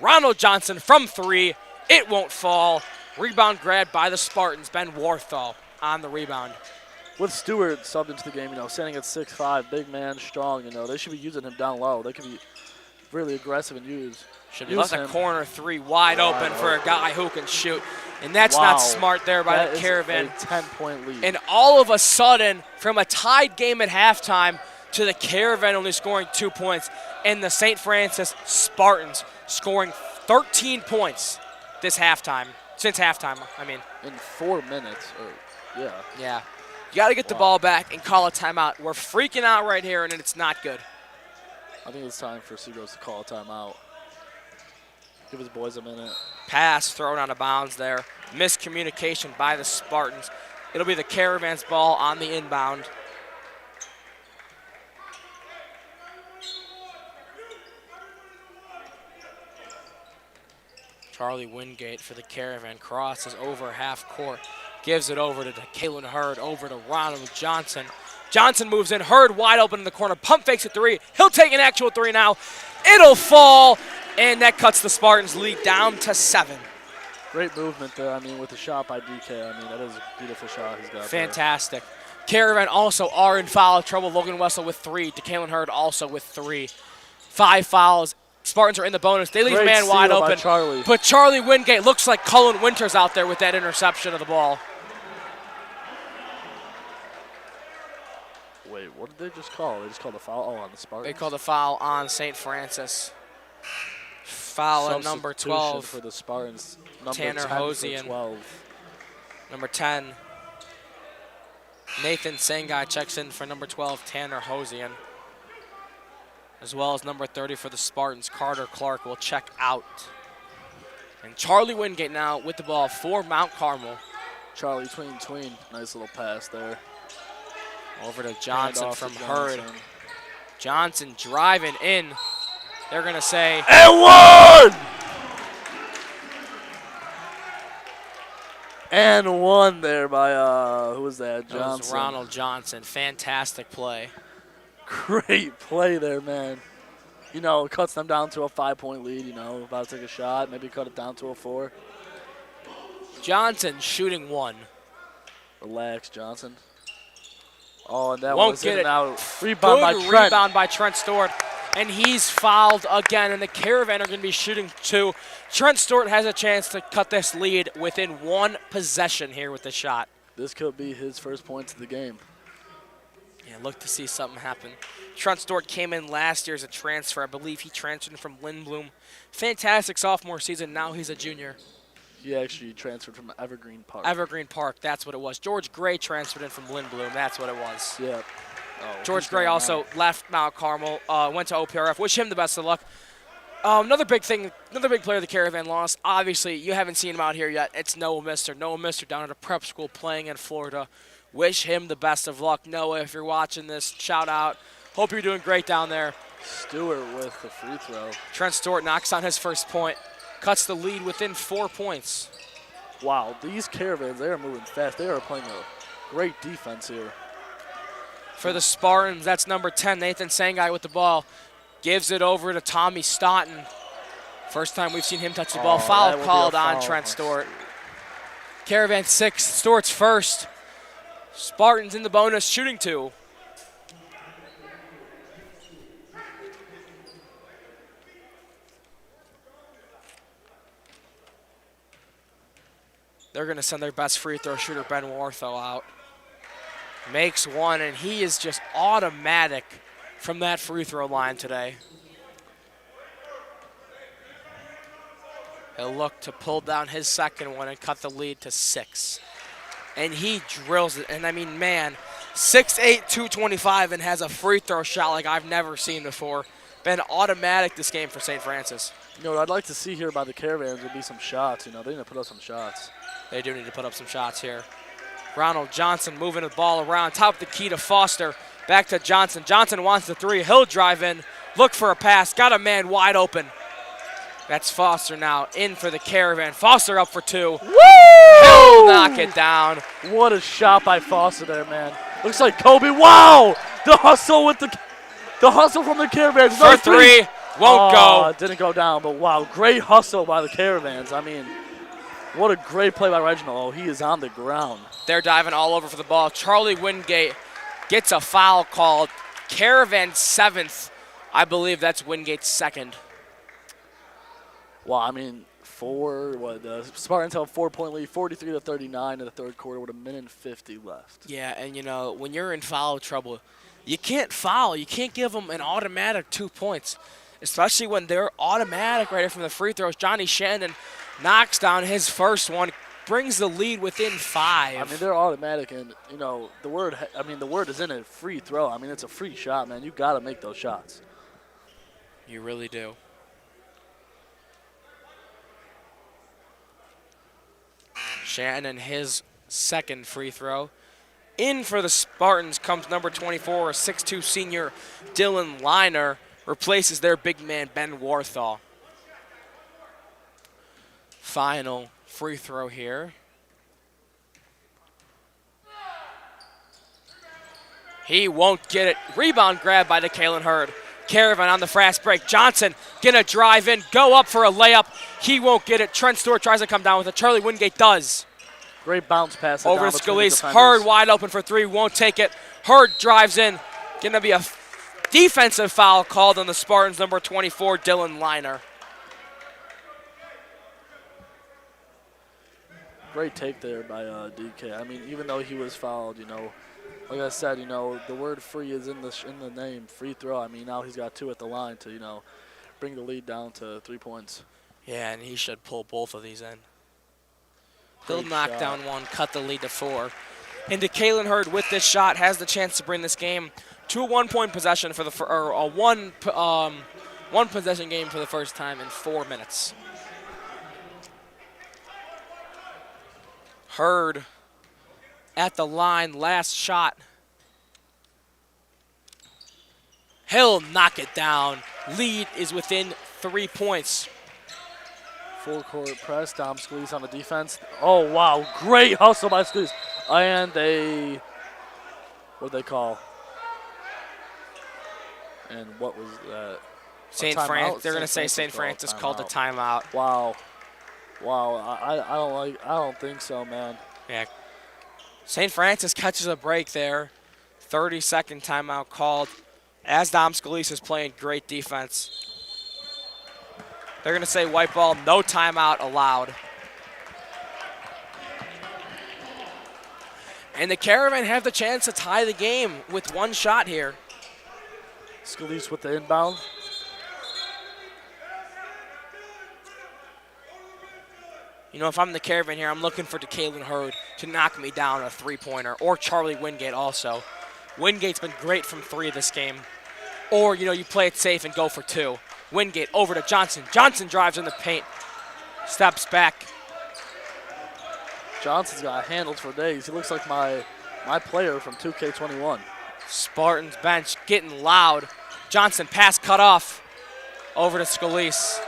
Ronald Johnson from 3. It won't fall. Rebound grabbed by the Spartans. Ben Warthaw on the rebound. With Stewart subbed into the game, you know, standing at 6'5", big man, strong, you know, they should be using him down low. They could be really aggressive and use left a corner 3 wide open for a guy who can shoot. And that's not smart there by the Caravan. That is a 10-point lead. And all of a sudden, from a tied game at halftime to the Caravan only scoring 2 points, and the St. Francis Spartans scoring 13 points since halftime, I mean. In 4 minutes, yeah. Yeah. You got to get the ball back and call a timeout. We're freaking out right here, and it's not good. I think it's time for Seagroves to call a timeout. Give his boys a minute. Pass thrown out of bounds there. Miscommunication by the Spartans. It'll be the Caravan's ball on the inbound. Charlie Wingate for the Caravan crosses over half court. Gives it over to Kalen Hurd, over to Ronald Johnson. Johnson moves in. Hurd wide open in the corner. Pump fakes a 3. He'll take an actual 3 now. It'll fall. And that cuts the Spartans' lead down to 7. Great movement there. I mean, with the shot by DK. I mean, that is a beautiful shot he's got. Fantastic. Caravan also are in foul trouble. Logan Wessel with 3. DeKalen Hurd also with 3. 5 fouls. Spartans are in the bonus. They leave Great man wide steal by open. Charlie. But Charlie Wingate looks like Cullen Winters out there with that interception of the ball. Wait, what did they just call? They just called a foul on the Spartans? They called a foul on St. Francis. Foul at number Substitution 12. for the Spartans. Number Tanner 10 for Hosian. 12. Number 10. Nathan Sangai checks in for number 12, Tanner Hosian. As well as number 30 for the Spartans, Carter Clark will check out. And Charlie Wingate now with the ball for Mount Carmel. Charlie tween. Nice little pass there. Over to Johnson Handoff from to Hurd. Johnson. Johnson driving in. They're going to say, And one! And one there by, who was that? that Johnson. was Ronald Johnson. Fantastic play. Great play there, man. You know, cuts them down to a 5-point lead, you know, about to take a shot, maybe cut it down to a 4. Johnson shooting 1. Relax, Johnson. Oh, and that Won't was get in and it. out. Rebound by Good Trent. rebound by Trent Stewart. And he's fouled again, and the Caravan are going to be shooting 2. Trent Stewart has a chance to cut this lead within 1 possession here with the shot. This could be his first points of the game. Yeah, look to see something happen. Trent Stewart came in last year as a transfer. I believe he transferred from Lindblom. Fantastic sophomore season. Now he's a junior. He actually transferred from Evergreen Park. Evergreen Park, that's what it was. George Gray transferred in from Lindblom. That's what it was. Yeah. Oh, George he's Gray going also out. left Mount Carmel, went to OPRF. Wish him the best of luck. Another big player the Caravan lost. Obviously, you haven't seen him out here yet. It's Noah Mister. Noah Mister down at a prep school playing in Florida. Wish him the best of luck. Noah, if you're watching this, shout out. Hope you're doing great down there. Stewart with the free throw. Trent Stewart knocks down his first point. Cuts the lead within 4 points. Wow, these Caravans, they are moving fast. They are playing a great defense here. For the Spartans, that's number 10, Nathan Sangai with the ball. Gives it over to Tommy Staunton. First time we've seen him touch the ball. that Foul will be a called on foul. Trent Stewart. Caravan 6, Stewart's first. Spartans in the bonus, shooting 2. They're going to send their best free throw shooter, Ben Warthow, out. Makes 1, and he is just automatic from that free throw line today. He'll look to pull down his second one and cut the lead to 6. And he drills it. And I mean, man, 6'8", 225, and has a free throw shot like I've never seen before. Been automatic this game for St. Francis. You know what I'd like to see here by the Caravans would be some shots. You know, they need to put up some shots. They do need to put up some shots here. Ronald Johnson moving the ball around. Top of the key to Foster. Back to Johnson. Johnson wants the 3. He'll drive in. Look for a pass. Got a man wide open. That's Foster now in for the Caravan. Foster up for 2. Woo! He'll knock it down. What a shot by Foster there, man. Looks like Kobe. Wow! The hustle with the hustle from the Caravans. For 3. Won't go. It didn't go down, but wow, great hustle by the Caravans. I mean, what a great play by Reginald. Oh, he is on the ground. They're diving all over for the ball. Charlie Wingate gets a foul called. Caravan 7th. I believe that's Wingate's 2nd. Well, I mean, the Spartans have a 4-point lead, 43-39 in the third quarter with 1:50 left. Yeah, and you know, when you're in foul trouble, you can't foul. You can't give them an automatic 2 points, especially when they're automatic right from the free throws. Johnny Shannon knocks down his first one, brings the lead within 5. I mean, they're automatic, and you know the word isn't a free throw. I mean, it's a free shot, man. You got to make those shots. You really do. Shannon, his 2nd free throw. In for the Spartans comes number 24, a 6'2" senior Dylan Liner, replaces their big man Ben Warthaw. Final free throw here. He won't get it. Rebound grab by DeKalen Hurd. Caravan on the fast break. Johnson gonna drive in, go up for a layup. He won't get it. Trent Stewart tries to come down with it. Charlie Wingate does. Great bounce pass. Over to Scalise. Hurd wide open for three, won't take it. Hurd drives in. Gonna be a defensive foul called on the Spartans, number 24, Dylan Liner. Great take there by DK. I mean, even though he was fouled, like I said, the word free is in the name, free throw. I mean, now he's got 2 at the line to, bring the lead down to 3 points. Yeah, and he should pull both of these in. He'll Great knock shot. down 1, cut the lead to 4. And Kalen Hurd with this shot has the chance to bring this game to a 1-point possession for a one possession game for the first time in 4 minutes. Hurd at the line, last shot. He'll knock it down. Lead is within 3 points. Full court press. Dom Scalise on the defense. Oh, wow. Great hustle by Scalise. And what do they call? And what was that? St. Francis. They're going to say St. Francis called a timeout. Wow. I don't think so, man. Yeah. St. Francis catches a break there. 30-second timeout called as Dom Scalise is playing great defense. They're going to say white ball, no timeout allowed. And the Caravan have the chance to tie the game with 1 shot here. Scalise with the inbound. If I'm the Caravan here, I'm looking for Kalen Hurd to knock me down a 3-pointer, or Charlie Wingate also. Wingate's been great from 3 this game. Or, you play it safe and go for 2. Wingate over to Johnson. Johnson drives in the paint, steps back. Johnson's got handled for days. He looks like my player from 2K21. Spartans bench getting loud. Johnson pass cut off. Over to Scalise.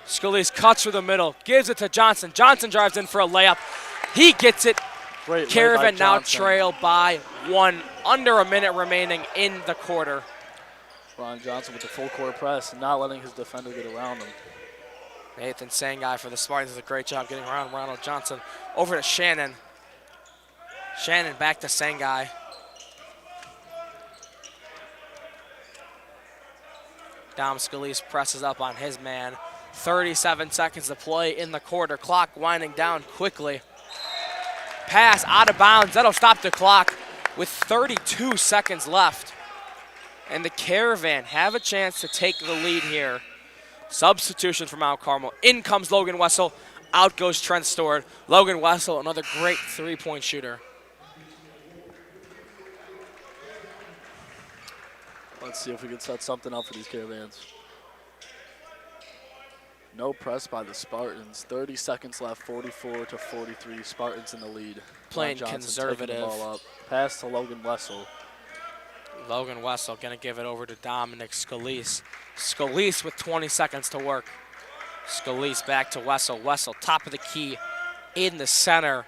Scalise cuts through the middle, gives it to Johnson. Johnson drives in for a layup. He gets it. Great Caravan now trail by 1. Under a minute remaining in the quarter. Ron Johnson with the full court press and not letting his defender get around him. Nathan Sangai for the Spartans does a great job getting around Ronald Johnson. Over to Shannon. Shannon back to Sangai. Dom Scalise presses up on his man. 37 seconds to play in the quarter. Clock winding down quickly. Pass out of bounds. That'll stop the clock with 32 seconds left. And the Caravan have a chance to take the lead here. Substitution for Mount Carmel. In comes Logan Wessel. Out goes Trent Stewart. Logan Wessel, another great 3-point shooter. Let's see if we can set something up for these Caravans. No press by the Spartans. 30 seconds left, 44-43. Spartans in the lead. Playing Johnson conservative. taking the ball up. Pass to Logan Wessel. Logan Wessel going to give it over to Dominic Scalise. Scalise with 20 seconds to work. Scalise back to Wessel. Wessel, top of the key in the center.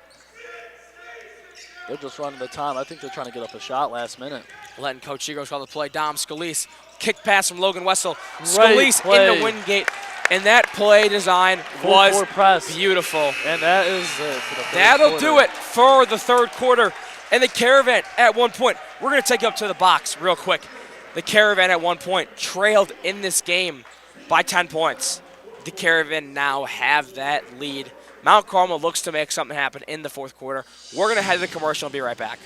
They're just running the time. I think they're trying to get up a shot last minute. Letting Coach Egos call the play. Dom Scalise. Kick pass from Logan Wessel. Great Scalise play. into Wingate. And that play design was beautiful. And that is it for the third That'll quarter. do it for the third quarter. And the Caravan at one point, we're going to take you up to the box real quick. The Caravan at one point trailed in this game by 10 points. The Caravan now have that lead. Mount Carmel looks to make something happen in the fourth quarter. We're going to head to the commercial and be right back.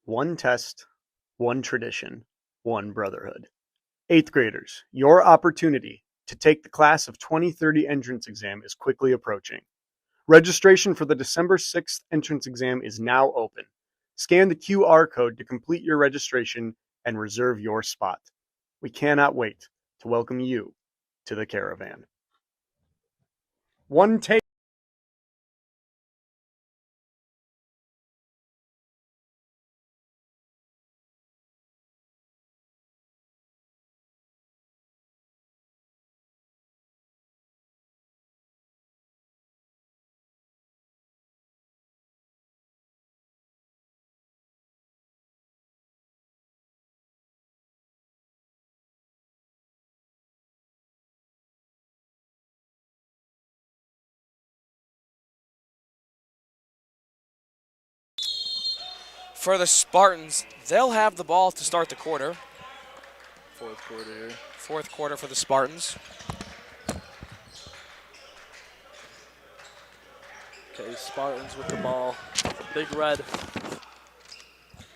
One test, one tradition, one brotherhood. 8th graders, your opportunity to take the class of 2030 entrance exam is quickly approaching. Registration for the December 6th entrance exam is now open. Scan the QR code to complete your registration and reserve your spot. We cannot wait to welcome you to the Caravan. One take. for the Spartans. They'll have the ball to start the quarter. Fourth quarter here. Fourth quarter for the Spartans. Okay, Spartans with the ball. Big Red.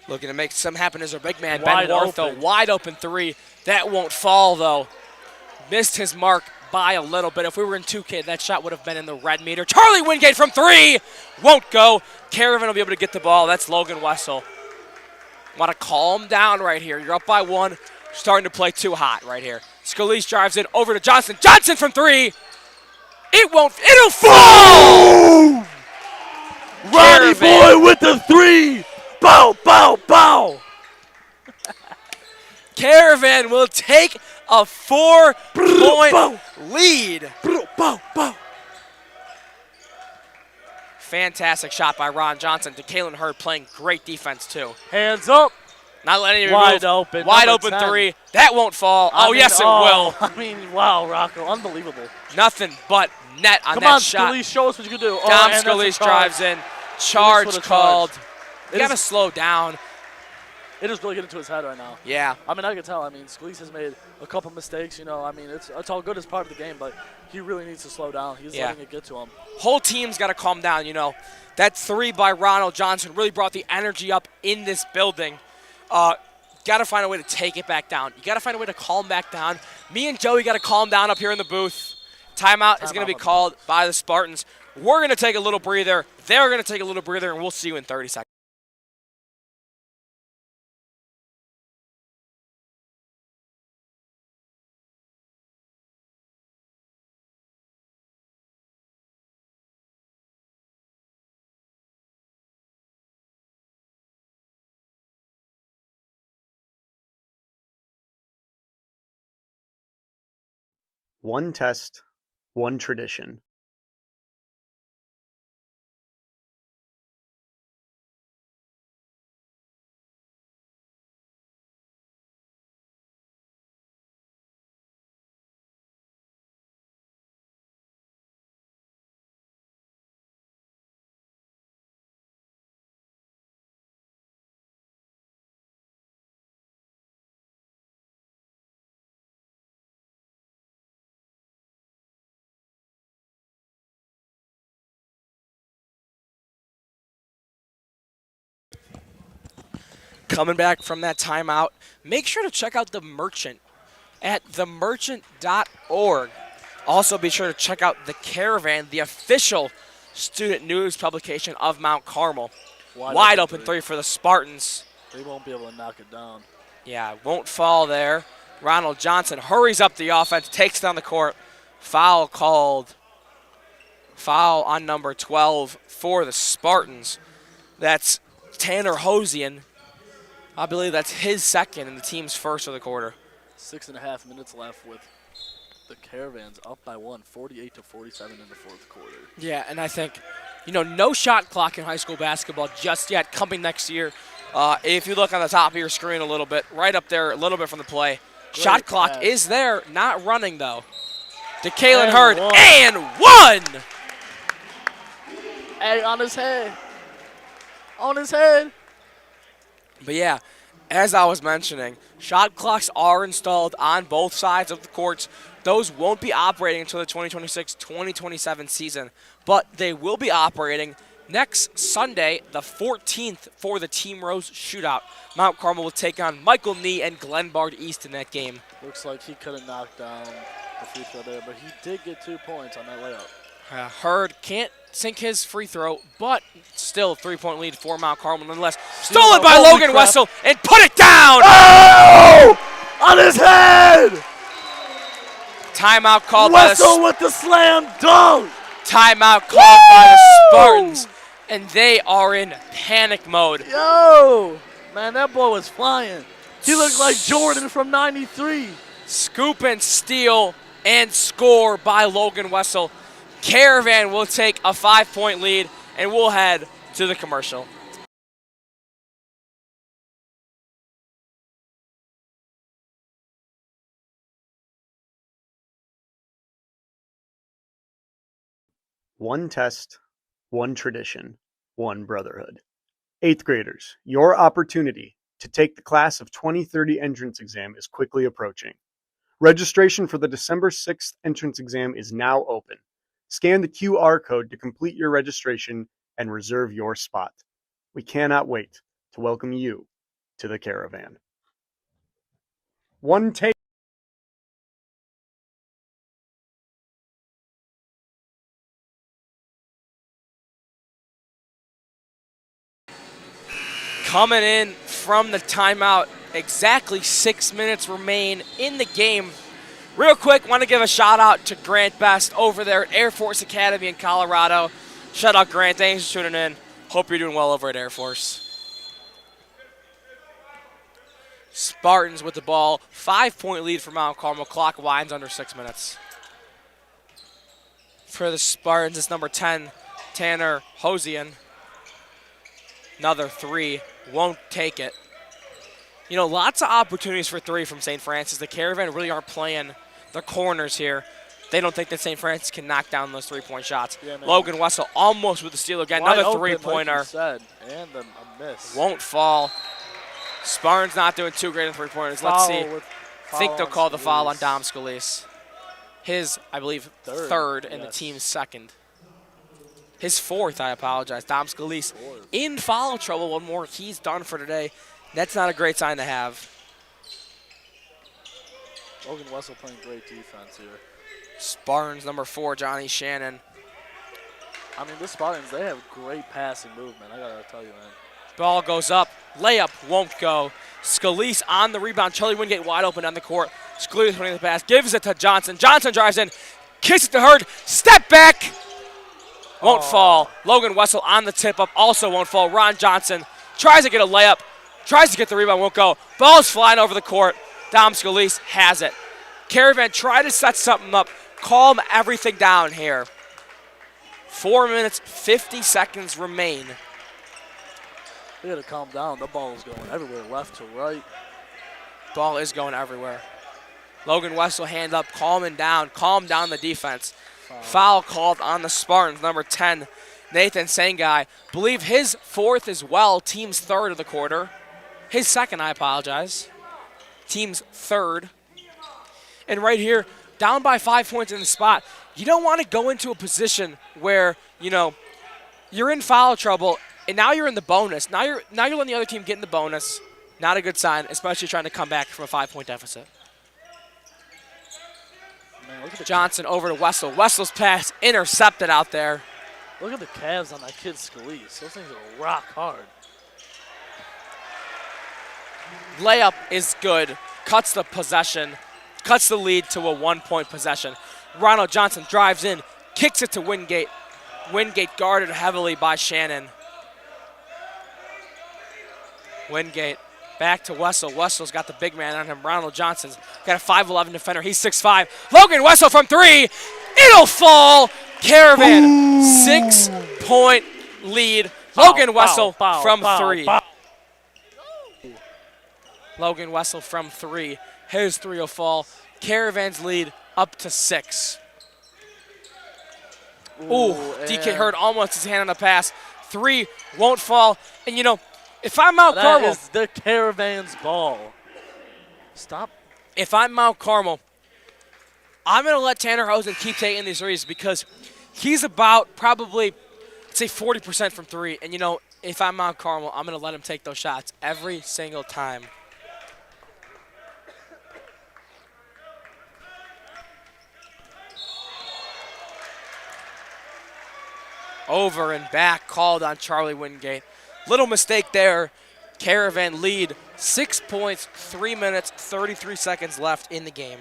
Looking to make something happen is our big man, Wide Ben Wartho. open. Wide open three. That won't fall, though. Missed his mark by a little bit. If we were in 2K, that shot would have been in the red meter. Charlie Wingate from three. Won't go. Caravan will be able to get the ball. That's Logan Wessel. Want to calm down right here. You're up by one. Starting to play too hot right here. Scalise drives it over to Johnson. Johnson from three. It'll fall! Ronnie Caravan. Boy with the three. Bow, bow, bow. Caravan will take a 4-point lead. Bow, bow. Fantastic shot by Ron Johnson. DeKalen Hurd playing great defense, too. Hands up. Not letting it Wide move. open. Wide Number open 10. three. That won't fall. Yes, it will. I mean, wow, Rocco. Unbelievable. Nothing but net on Come that on, shot. Scalise, show us what you can do. Dom and that's a Scalise charge. drives in. Charge with a called. charge. You It got to is- slow down. It is really getting to his head right now. Yeah. I mean, I can tell. I mean, Scalise has made a couple mistakes. You know, I mean, it's all good as part of the game, but he really needs to slow down. He's letting it get to him. Whole team's got to calm down, you know. That three by Ronald Johnson really brought the energy up in this building. Got to find a way to take it back down. You got to find a way to calm back down. Me and Joey got to calm down up here in the booth. Timeout is going to be called by the Spartans. We're going to take a little breather. They're going to take a little breather, and we'll see you in 30 seconds. One test, one tradition. Coming back from that timeout, make sure to check out The Merchant at themerchant.org. Also, be sure to check out The Caravan, the official student news publication of Mount Carmel. Wide open three for the Spartans. They won't be able to knock it down. Yeah, won't fall there. Ronald Johnson hurries up the offense, takes down the court. Foul called. Foul on number 12 for the Spartans. That's Tanner Hosian. I believe that's his second and the team's first of the quarter. 6.5 minutes left with the Caravans up by one, 48-47 in the fourth quarter. Yeah, and I think, you know, no shot clock in high school basketball just yet. Coming next year. If you look on the top of your screen a little bit, right up there a little bit from the play, shot clock pass. is there, not running though. DeKalen And Hurd, one. and one! Hey, on his head. On his head. But yeah, as I was mentioning, shot clocks are installed on both sides of the courts. Those won't be operating until the 2026-2027 season, but they will be operating next Sunday, the 14th, for the Team Rose Shootout. Mount Carmel will take on Michael Nee and Glenbard East in that game. Looks like he couldn't knock down the free throw there, but he did get 2 points on that layup. Hurd can't sink his free throw, but still a 3-point lead for Mount Carmel nonetheless. Stolen by Holy Logan crap. Wessel and put it down! Oh! On his head! Timeout called Wessel with the slam dunk! Timeout called by the Spartans, and they are in panic mode. Yo! Man, that boy was flying. He looked like Jordan from '93. Scoop and steal and score by Logan Wessel. Caravan will take a 5-point lead, and we'll head to the commercial. One test, one tradition, one brotherhood. Eighth graders, your opportunity to take the class of 2030 entrance exam is quickly approaching. Registration for the December 6th entrance exam is now open. Scan the QR code to complete your registration and reserve your spot. We cannot wait to welcome you to the Caravan. One take. Coming in from the timeout, exactly 6 minutes remain in the game. Real quick, want to give a shout out to Grant Best over there at Air Force Academy in Colorado. Shout out, Grant. Thanks for tuning in. Hope you're doing well over at Air Force. Spartans with the ball. 5-point lead for Mount Carmel. Clock winds under 6 minutes. For the Spartans, it's number 10, Tanner Hosian. Another three. Won't take it. You know, lots of opportunities for three from St. Francis. The Caravan really aren't playing their corners here. They don't think that St. Francis can knock down those three-point shots. Yeah, Logan Wessel almost with the steal again. Wide another open, three-pointer. like you said, and a miss. Won't fall. Spartans not doing too great in three-pointers. Let's see. I think they'll call the foul on Dom Scalise. His, I believe, third and the team's second. His fourth, I apologize. Dom Scalise in foul trouble. One more. He's done for today. That's not a great sign to have. Logan Wessel playing great defense here. Spartans, number 4, Johnny Shannon. I mean, the Spartans, they have great passing movement. I got to tell you, man. Ball goes up. Layup won't go. Scalise on the rebound. Charlie Wingate wide open on the court. Scalise winning the pass. Gives it to Johnson. Johnson drives in. Kicks it to Hurd. Step back. Won't fall. Logan Wessel on the tip up. Also won't fall. Ron Johnson tries to get a layup. Tries to get the rebound. Won't go. Ball's flying over the court. Dom Scalise has it. Caravan try to set something up. Calm everything down here. 4 minutes, 50 seconds remain. They got to calm down. The ball is going everywhere, left to right. Ball is going everywhere. Logan Wessel hand up, calming down. Calm down the defense. Foul called on the Spartans. Number 10, Nathan Sangai. Believe his fourth as well. Team's third of the quarter. His second, I apologize. Team's third. And right here, down by 5 points in the spot. You don't want to go into a position where, you know, you're in foul trouble, and now you're in the bonus. Now you're letting the other team get in the bonus. Not a good sign, especially trying to come back from a 5-point deficit. Man, look at Johnson over to Wessel. Wessel's pass intercepted out there. Look at the calves on that kid Scalise. Those things are rock hard. Layup is good. Cuts the possession. Cuts the lead to a 1-point possession. Ronald Johnson drives in. Kicks it to Wingate. Wingate guarded heavily by Shannon. Wingate back to Wessel. Wessel's got the big man on him. Ronald Johnson's got a 5'11 defender. He's 6'5". Logan Wessel from three. It'll fall. Caravan, 6-point lead. Logan Wessel from three. Logan Wessel from three. His three will fall. Caravan's lead up to 6. Ooh, DK Hurd almost his hand on the pass. Three won't fall. And, you know, if I'm Mount Carmel. That is the Caravan's ball. Stop. If I'm Mount Carmel, I'm going to let Tanner Hosen keep taking these threes because he's about probably, say, 40% from three. And, you know, if I'm Mount Carmel, I'm going to let him take those shots every single time. Over and back called on Charlie Wingate. Little mistake there. Caravan lead 6 points, 3 minutes, 33 seconds left in the game.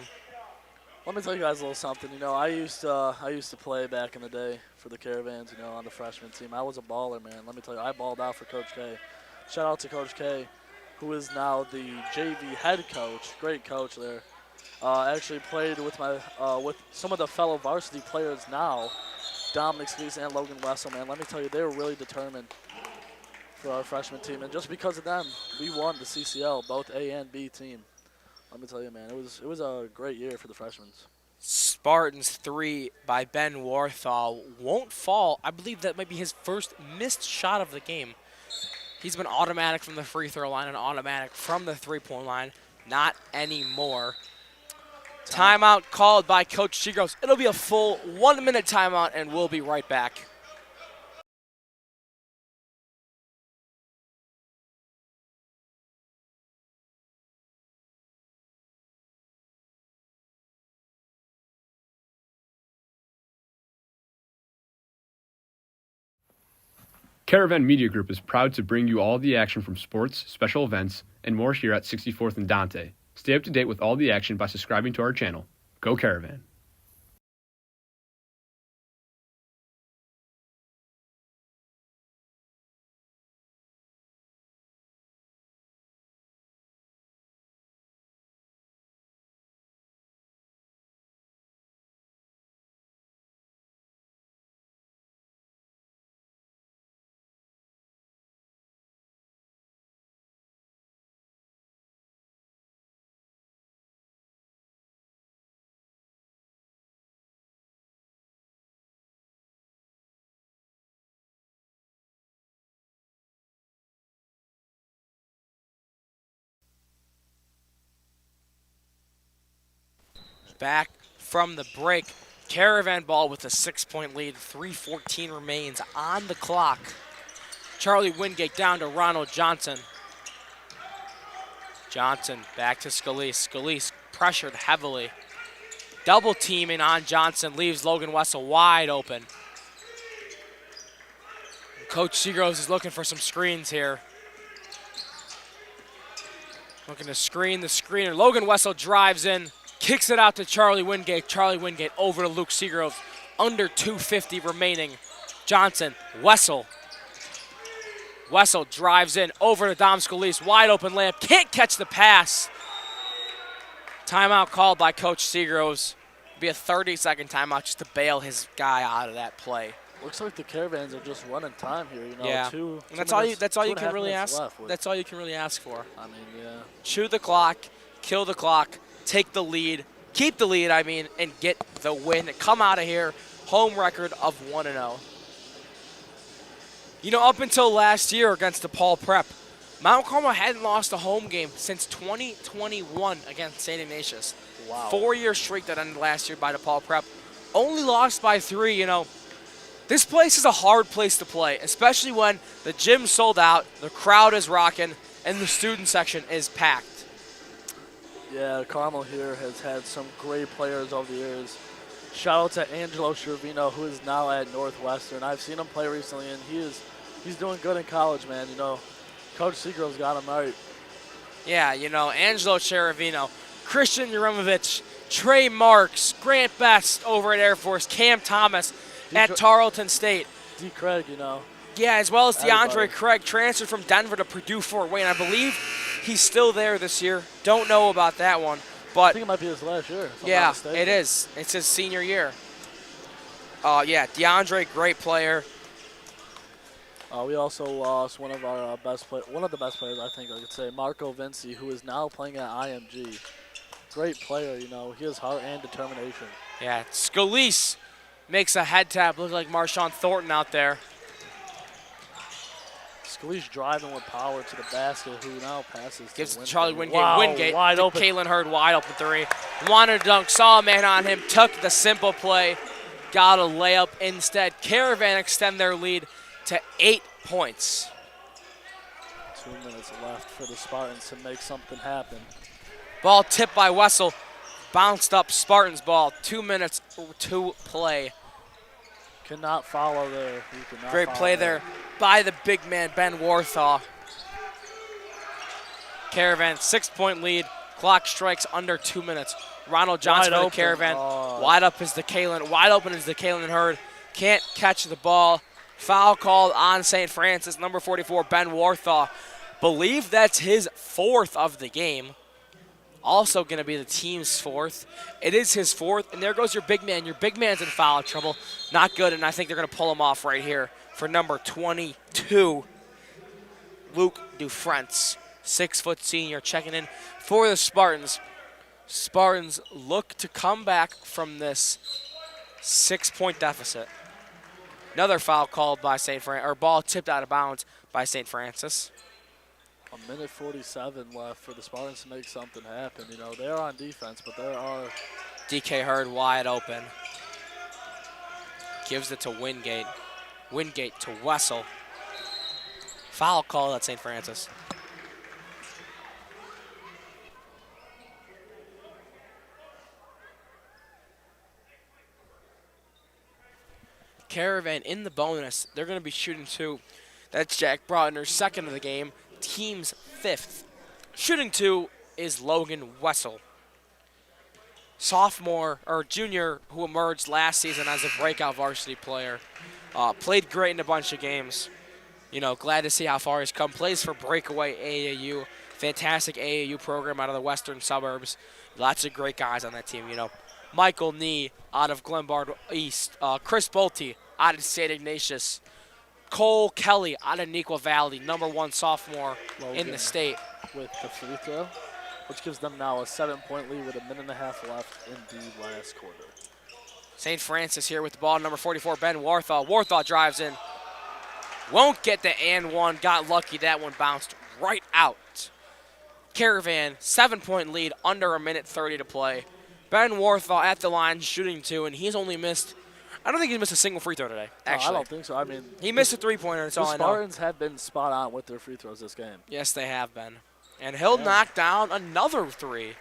Let me tell you guys a little something. You know, I used to play back in the day for the Caravans, you know, on the freshman team. I was a baller, man. Let me tell you, I balled out for Coach K. Shout out to Coach K, who is now the JV head coach. Great coach there. Actually played with with some of the fellow varsity players now. Dominic Scalise and Logan Wessel, man. Let me tell you, they were really determined for our freshman team. And just because of them, we won the CCL, both A and B team. Let me tell you, man, it was a great year for the freshmen. Spartans 3 by Ben Warthall won't fall. I believe that might be his first missed shot of the game. He's been automatic from the free throw line and automatic from the three-point line. Not anymore. Timeout called by Coach Seagroves. It'll be a full 1-minute timeout, and we'll be right back. Caravan Media Group is proud to bring you all the action from sports, special events, and more here at 64th and Dante. Stay up to date with all the action by subscribing to our channel. Go Caravan! Back from the break. Caravan ball with a 6-point lead. 3:14 remains on the clock. Charlie Wingate down to Ronald Johnson. Johnson back to Scalise. Scalise pressured heavily. Double teaming on Johnson leaves Logan Wessel wide open. Coach Seagroves is looking for some screens here. Looking to screen the screener. Logan Wessel drives in. Kicks it out to Charlie Wingate. Charlie Wingate over to Luke Seagroves. Under 2:50 remaining. Johnson, Wessel. Wessel drives in over to Dom Scalise. Wide open layup. Can't catch the pass. Timeout called by Coach Seagroves. Be a 30-second timeout just to bail his guy out of that play. Looks like the Caravans are just running time here. You know, Yeah. two And that's all you. minutes- That's all two you and a can half really minutes ask. left with- That's all you can really ask for. I mean, yeah. Chew the clock, kill the clock, take the lead, keep the lead, and get the win. Come out of here, home record of 1-0. You know, up until last year against DePaul Prep, Mount Carmel hadn't lost a home game since 2021 against St. Ignatius. Wow. 4-year streak that ended last year by DePaul Prep. Only lost by 3, you know. This place is a hard place to play, especially when the gym's sold out, the crowd is rocking, and the student section is packed. Yeah, Carmel here has had some great players over the years. Shout out to Angelo Schervino, who is now at Northwestern. I've seen him play recently, and he's doing good in college, man. You know, Coach Seagrove's got him right. Yeah, you know, Angelo Cheravino, Christian Yurimovich, Trey Marks, Grant Best over at Air Force, Cam Thomas at Tarleton State. D. Craig, you know. Yeah, as well as DeAndre Everybody. Craig, transferred from Denver to Purdue Fort Wayne. I believe he's still there this year. Don't know about that one. I But think it might be his last year. if I'm not yeah, mistaken. it is. It's his senior year. Yeah, DeAndre, great player. We also lost one of our one of the best players, I think I could say, Marco Vinci, who is now playing at IMG. Great player, you know. He has heart and determination. Yeah, Scalise makes a head tap. Look like Marshawn Thornton out there. Scalise driving with power to the basket, who now passes Gives to to Charlie Wingate. Wow, Wingate wide to open. Kalen Hurd, wide open three. Wanted to dunk, saw a man on him, took the simple play, got a layup instead. Caravan extend their lead to 8 points. 2 minutes left for the Spartans to make something happen. Ball tipped by Wessel, bounced up Spartans ball. 2 minutes to play. Cannot follow there. He cannot Great follow play there by the big man, Ben Warthaw. Caravan, 6-point lead. Clock strikes under 2 minutes. Ronald Johnson Wide for the open. Caravan. Oh. Wide up is the Kalen. Wide open is the Kalen Hurd. Can't catch the ball. Foul called on St. Francis. Number 44, Ben Warthaw. Believe that's his 4th of the game. Also going to be the team's 4th. It is his 4th, and there goes your big man. Your big man's in foul trouble. Not good, and I think they're going to pull him off right here for number 22, Luke Dufrance, 6-foot senior, checking in for the Spartans. Spartans look to come back from this 6-point deficit. Another foul called by St. Francis, or ball tipped out of bounds by St. Francis. A minute 47 left for the Spartans to make something happen. You know, they're on defense, but there are. DK Hurd wide open. Gives it to Wingate. Wingate to Wessel. Foul call at St. Francis. Caravan in the bonus. They're going to be shooting 2. That's Jack Brodner's second of the game. Team's 5th. Shooting 2 is Logan Wessel. Sophomore or junior who emerged last season as a breakout varsity player. Played great in a bunch of games. You know, glad to see how far he's come. Plays for Breakaway AAU. Fantastic AAU program out of the western suburbs. Lots of great guys on that team, you know. Michael Nee out of Glenbard East. Chris Bolte out of St. Ignatius. Cole Kelly out of Neuqua Valley, #1 sophomore in the state. With the free throw, which gives them now a 7-point lead with a minute and a half left in the last quarter. St. Francis here with the ball, number 44, Ben Warthaw. Warthaw drives in. Won't get the and one. Got lucky. That one bounced right out. Caravan, 7-point lead, under a minute 30 to play. Ben Warthaw at the line, shooting 2, and he's only missed, I don't think he's missed a single free throw today, actually. I don't think so. I mean, he missed a three-pointer, that's all I know. The Spartans have been spot on with their free throws this game. Yes, they have been. And he'll knock down another 3.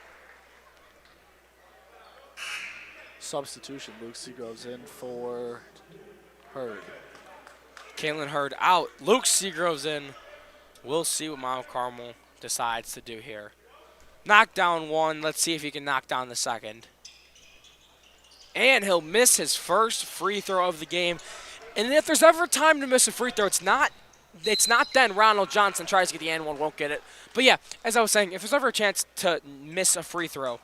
Substitution, Luke Seagrove's in for Hurd. Kalen Hurd out. Luke Seagrove's in. We'll see what Mount Carmel decides to do here. Knock down 1. Let's see if he can knock down the second. And he'll miss his first free throw of the game. And if there's ever time to miss a free throw, it's not then Ronald Johnson tries to get the and one, won't get it. But yeah, as I was saying, if there's ever a chance to miss a free throw,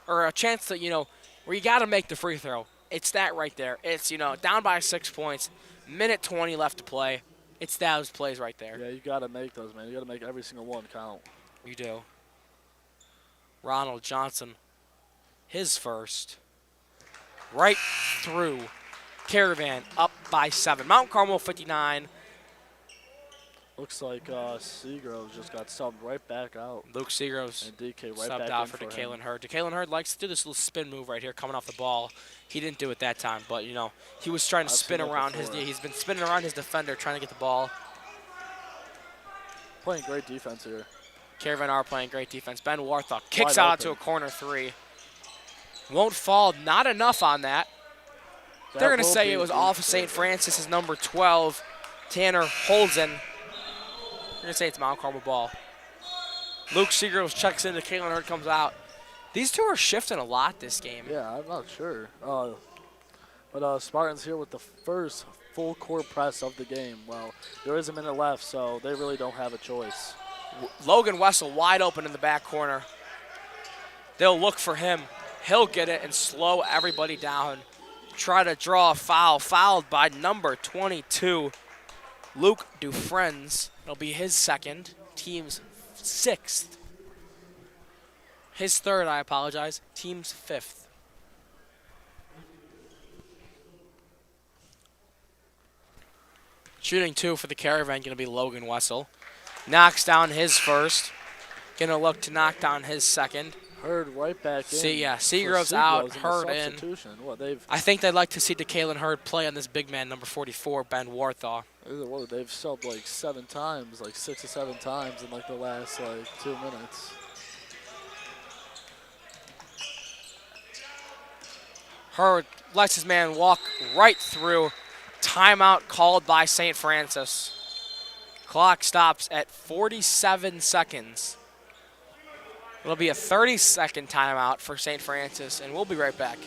or a chance that, you know, where you got to make the free throw, it's that right there. It's, you know, down by 6 points, minute 20 left to play. It's those plays right there. Yeah, you got to make those, man. You got to make every single one count. You do. Ronald Johnson, his first. Right through. Caravan up by 7. Mount Carmel 59. Looks like Seagrove just got subbed right back out. Luke Seagrove's and DK right subbed back out in for him. DeKalen Hurd. DeKalen Hurd likes to do this little spin move right here coming off the ball. He didn't do it that time, but, you know, he was trying to spin around his – he's been spinning around his defender trying to get the ball. Playing great defense here. Caravan are playing great defense. Ben Warthock kicks out to a corner 3. Won't fall. Not enough on that. They're going to say it was off of St. Francis's number 12, Tanner Holzen. They're going to say it's Mount Carmel ball. Luke Seagroves checks in. Kalen Hurd comes out. These two are shifting a lot this game. Yeah, I'm not sure. But Spartans here with the first full court press of the game. Well, there is a minute left, so they really don't have a choice. Logan Wessel wide open in the back corner. They'll look for him. He'll get it and slow everybody down. Try to draw a foul. Fouled by number 22, Luke Dufresne. It'll be his second. Team's 6th. His 3rd, I apologize. Team's 5th. Shooting 2 for the Caravan going to be Logan Wessel. Knocks down his first. Going to look to knock down his second. Hurd right back in. Seagrove's out, Hurd in. Well, I think they'd like to see DeKalen Hurd play on this big man, number 44, Ben Warthaw. Well, they've subbed like 7 times, like 6 or 7 times in like the last like 2 minutes. Hurd lets his man walk right through. Timeout called by St. Francis. Clock stops at 47 seconds. It'll be a 30-second timeout for St. Francis, and we'll be right back.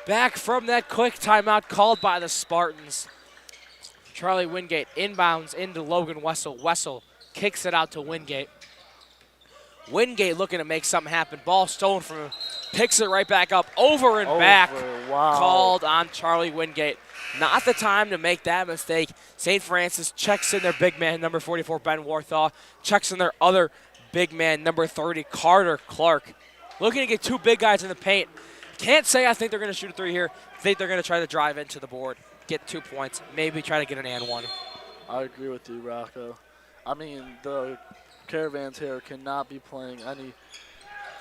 Back from that quick timeout called by the Spartans. Charlie Wingate inbounds into Logan Wessel. Wessel kicks it out to Wingate. Wingate looking to make something happen. Ball stolen from him. Picks it right back up. Over and back. Wow. Called on Charlie Wingate. Not the time to make that mistake. St. Francis checks in their big man, number 44, Ben Warthaw. Checks in their other big man, number 30, Carter Clark. Looking to get two big guys in the paint. Can't say I think they're going to shoot a three here. Think they're going to try to drive into the board, get 2 points, maybe try to get an and one. I agree with you, Rocco. I mean, the Caravans here cannot be playing any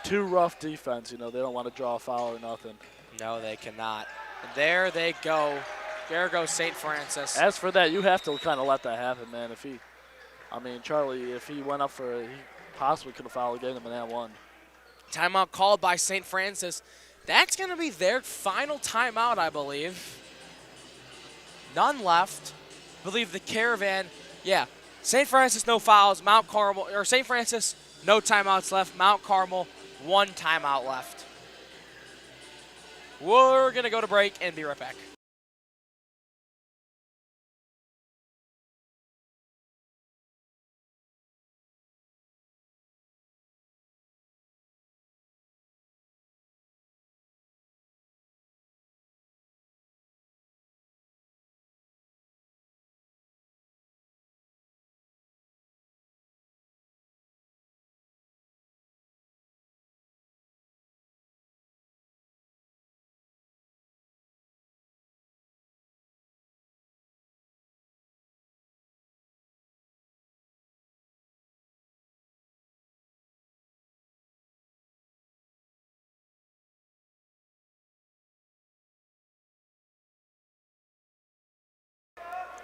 too rough defense. You know, they don't want to draw a foul or nothing. No, they cannot. And there they go. There goes St. Francis. As for that, you have to kind of let that happen, man. Charlie, if he went up for it, he possibly could have fouled and gave him an and one. Timeout called by St. Francis. That's going to be their final timeout, I believe. None left. I believe the Caravan, yeah. St. Francis, no fouls. Mount Carmel, or St. Francis, no timeouts left. Mount Carmel, 1 timeout left. We're going to go to break and be right back.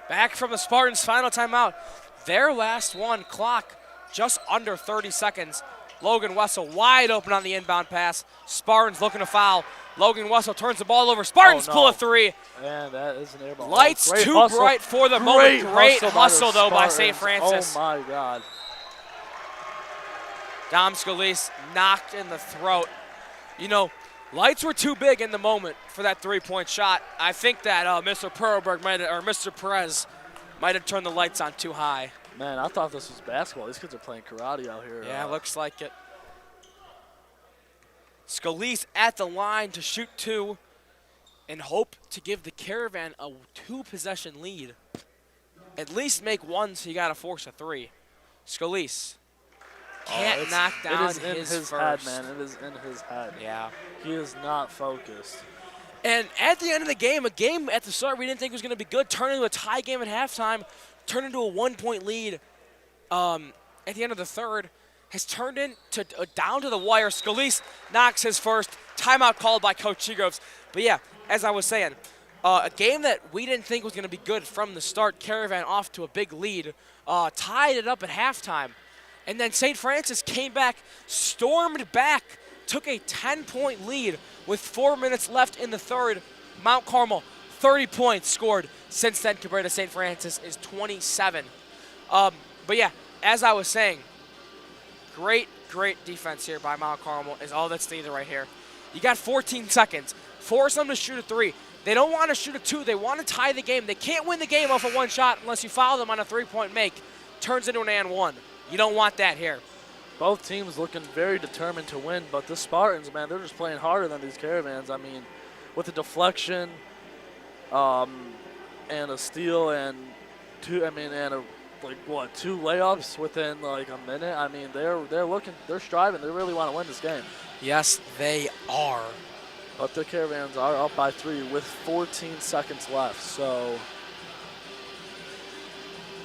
Back from the Spartans' final timeout. Their last one, clock just under 30 seconds. Logan Wessel wide open on the inbound pass. Spartans looking to foul. Logan Wessel turns the ball over. Spartans pull a three. Man, that is an air ball. Lights too hustle. Bright for the moment. Great hustle, though, by St. Francis. Oh, my God. Dom Scalise knocked in the throat. You know, lights were too big in the moment for that three-point shot. I think that Mr. Mr. Perez might have turned the lights on too high. Man, I thought this was basketball. These kids are playing karate out here. Yeah, looks like it. Scalise at the line to shoot two and hope to give the Caravan a two-possession lead. At least make one, so you got to force a three. Scalise can't knock down his first. Head, man. It is in his head. Yeah. He is not focused. And at the end of the game, a game at the start we didn't think was going to be good, turned into a tie game at halftime, turned into a 1-point lead at the end of the third, has turned into down to the wire. Scalise knocks his first. Timeout called by Coach Chigroves. But yeah, as I was saying, a game that we didn't think was going to be good from the start. Caravan off to a big lead, tied it up at halftime. And then St. Francis came back, stormed back, took a 10-point lead with 4 minutes left in the third. Mount Carmel, 30 points scored since then compared to St. Francis is 27. But yeah, as I was saying, great defense here by Mount Carmel is all that's needed right here. You got 14 seconds. Force them to shoot a three. They don't want to shoot a two. They want to tie the game. They can't win the game off of one shot unless you foul them on a three-point make. Turns into an and one. You don't want that here. Both teams looking very determined to win, but the Spartans, man, they're just playing harder than these Caravans. I mean, with a deflection and a steal and two layups within like a minute. I mean, they're striving. They really want to win this game. Yes, they are. But the Caravans are up by 3 with 14 seconds left, so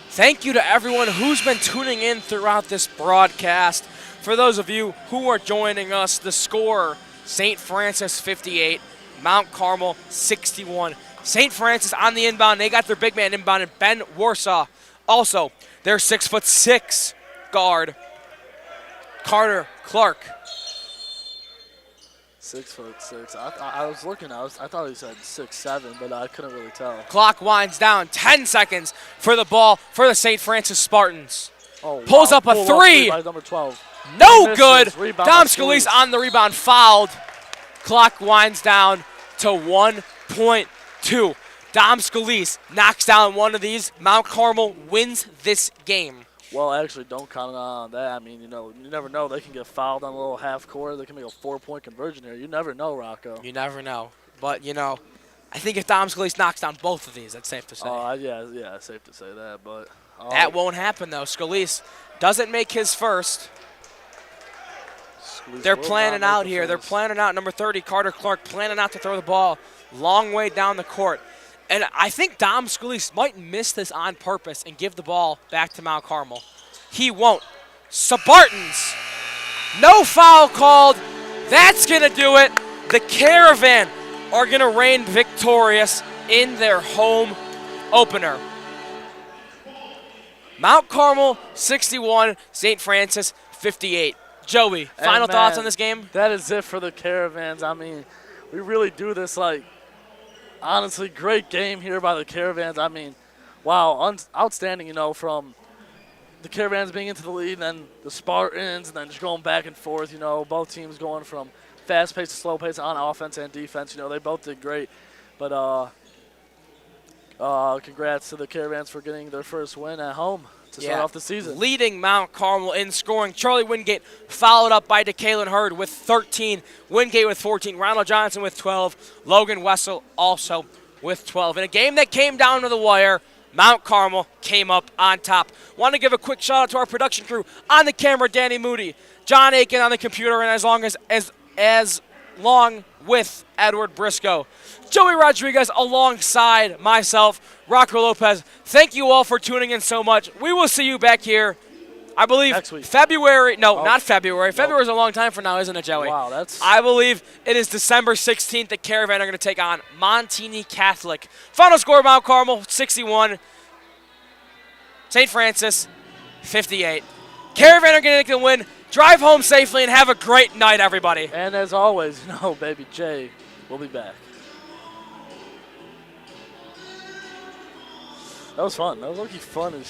thank you to everyone who's been tuning in throughout this broadcast. For those of you who are joining us, the score, St. Francis 58, Mount Carmel 61. St. Francis on the inbound. They got their big man inbounded, Ben Warsaw. Also, their 6'6" guard, Carter Clark. 6'6". I was looking. I thought he said 6'7", but I couldn't really tell. Clock winds down. 10 seconds for the ball for the St. Francis Spartans. Oh, pulls up a three. By number 12. No good. Dom Scalise on the rebound, fouled. Clock winds down to 1.2. Dom Scalise knocks down one of these. Mount Carmel wins this game. Well, actually, don't count on that. I mean, you never know. They can get fouled on a little half court. They can make a 4-point conversion here. You never know, Rocco. You never know. But, I think if Dom Scalise knocks down both of these, that's safe to say. Yeah, safe to say that. But that won't happen, though. Scalise doesn't make his first. They're planning out here. They're planning out number 30, Carter Clark, planning out to throw the ball long way down the court. And I think Dom Scalise might miss this on purpose and give the ball back to Mount Carmel. He won't. Spartans, no foul called. That's going to do it. The Caravan are going to reign victorious in their home opener. Mount Carmel 61, St. Francis 58. Joey, final thoughts on this game? That is it for the Caravans. I mean, we really do this honestly, great game here by the Caravans. I mean, wow, outstanding, from the Caravans being into the lead and then the Spartans and then just going back and forth, both teams going from fast pace to slow pace on offense and defense. They both did great. But congrats to the Caravans for getting their first win at home to start off the season. Leading Mount Carmel in scoring. Charlie Wingate followed up by DeKalen Hurd with 13. Wingate with 14. Ronald Johnson with 12. Logan Wessel also with 12. In a game that came down to the wire, Mount Carmel came up on top. Want to give a quick shout out to our production crew. On the camera, Danny Moody. John Aiken on the computer, and as long with Edward Briscoe. Joey Rodriguez alongside myself, Rocco Lopez. Thank you all for tuning in so much. We will see you back here, I believe, next week. February. No, not February. Nope. February is a long time from now, isn't it, Joey? Wow, I believe it is December 16th. The Caravan are going to take on Montini Catholic. Final score, Mount Carmel 61, St. Francis 58. Caravan are going to take the win. Drive home safely and have a great night, everybody. And as always, Baby Jay will be back. That was fun. That was looking fun as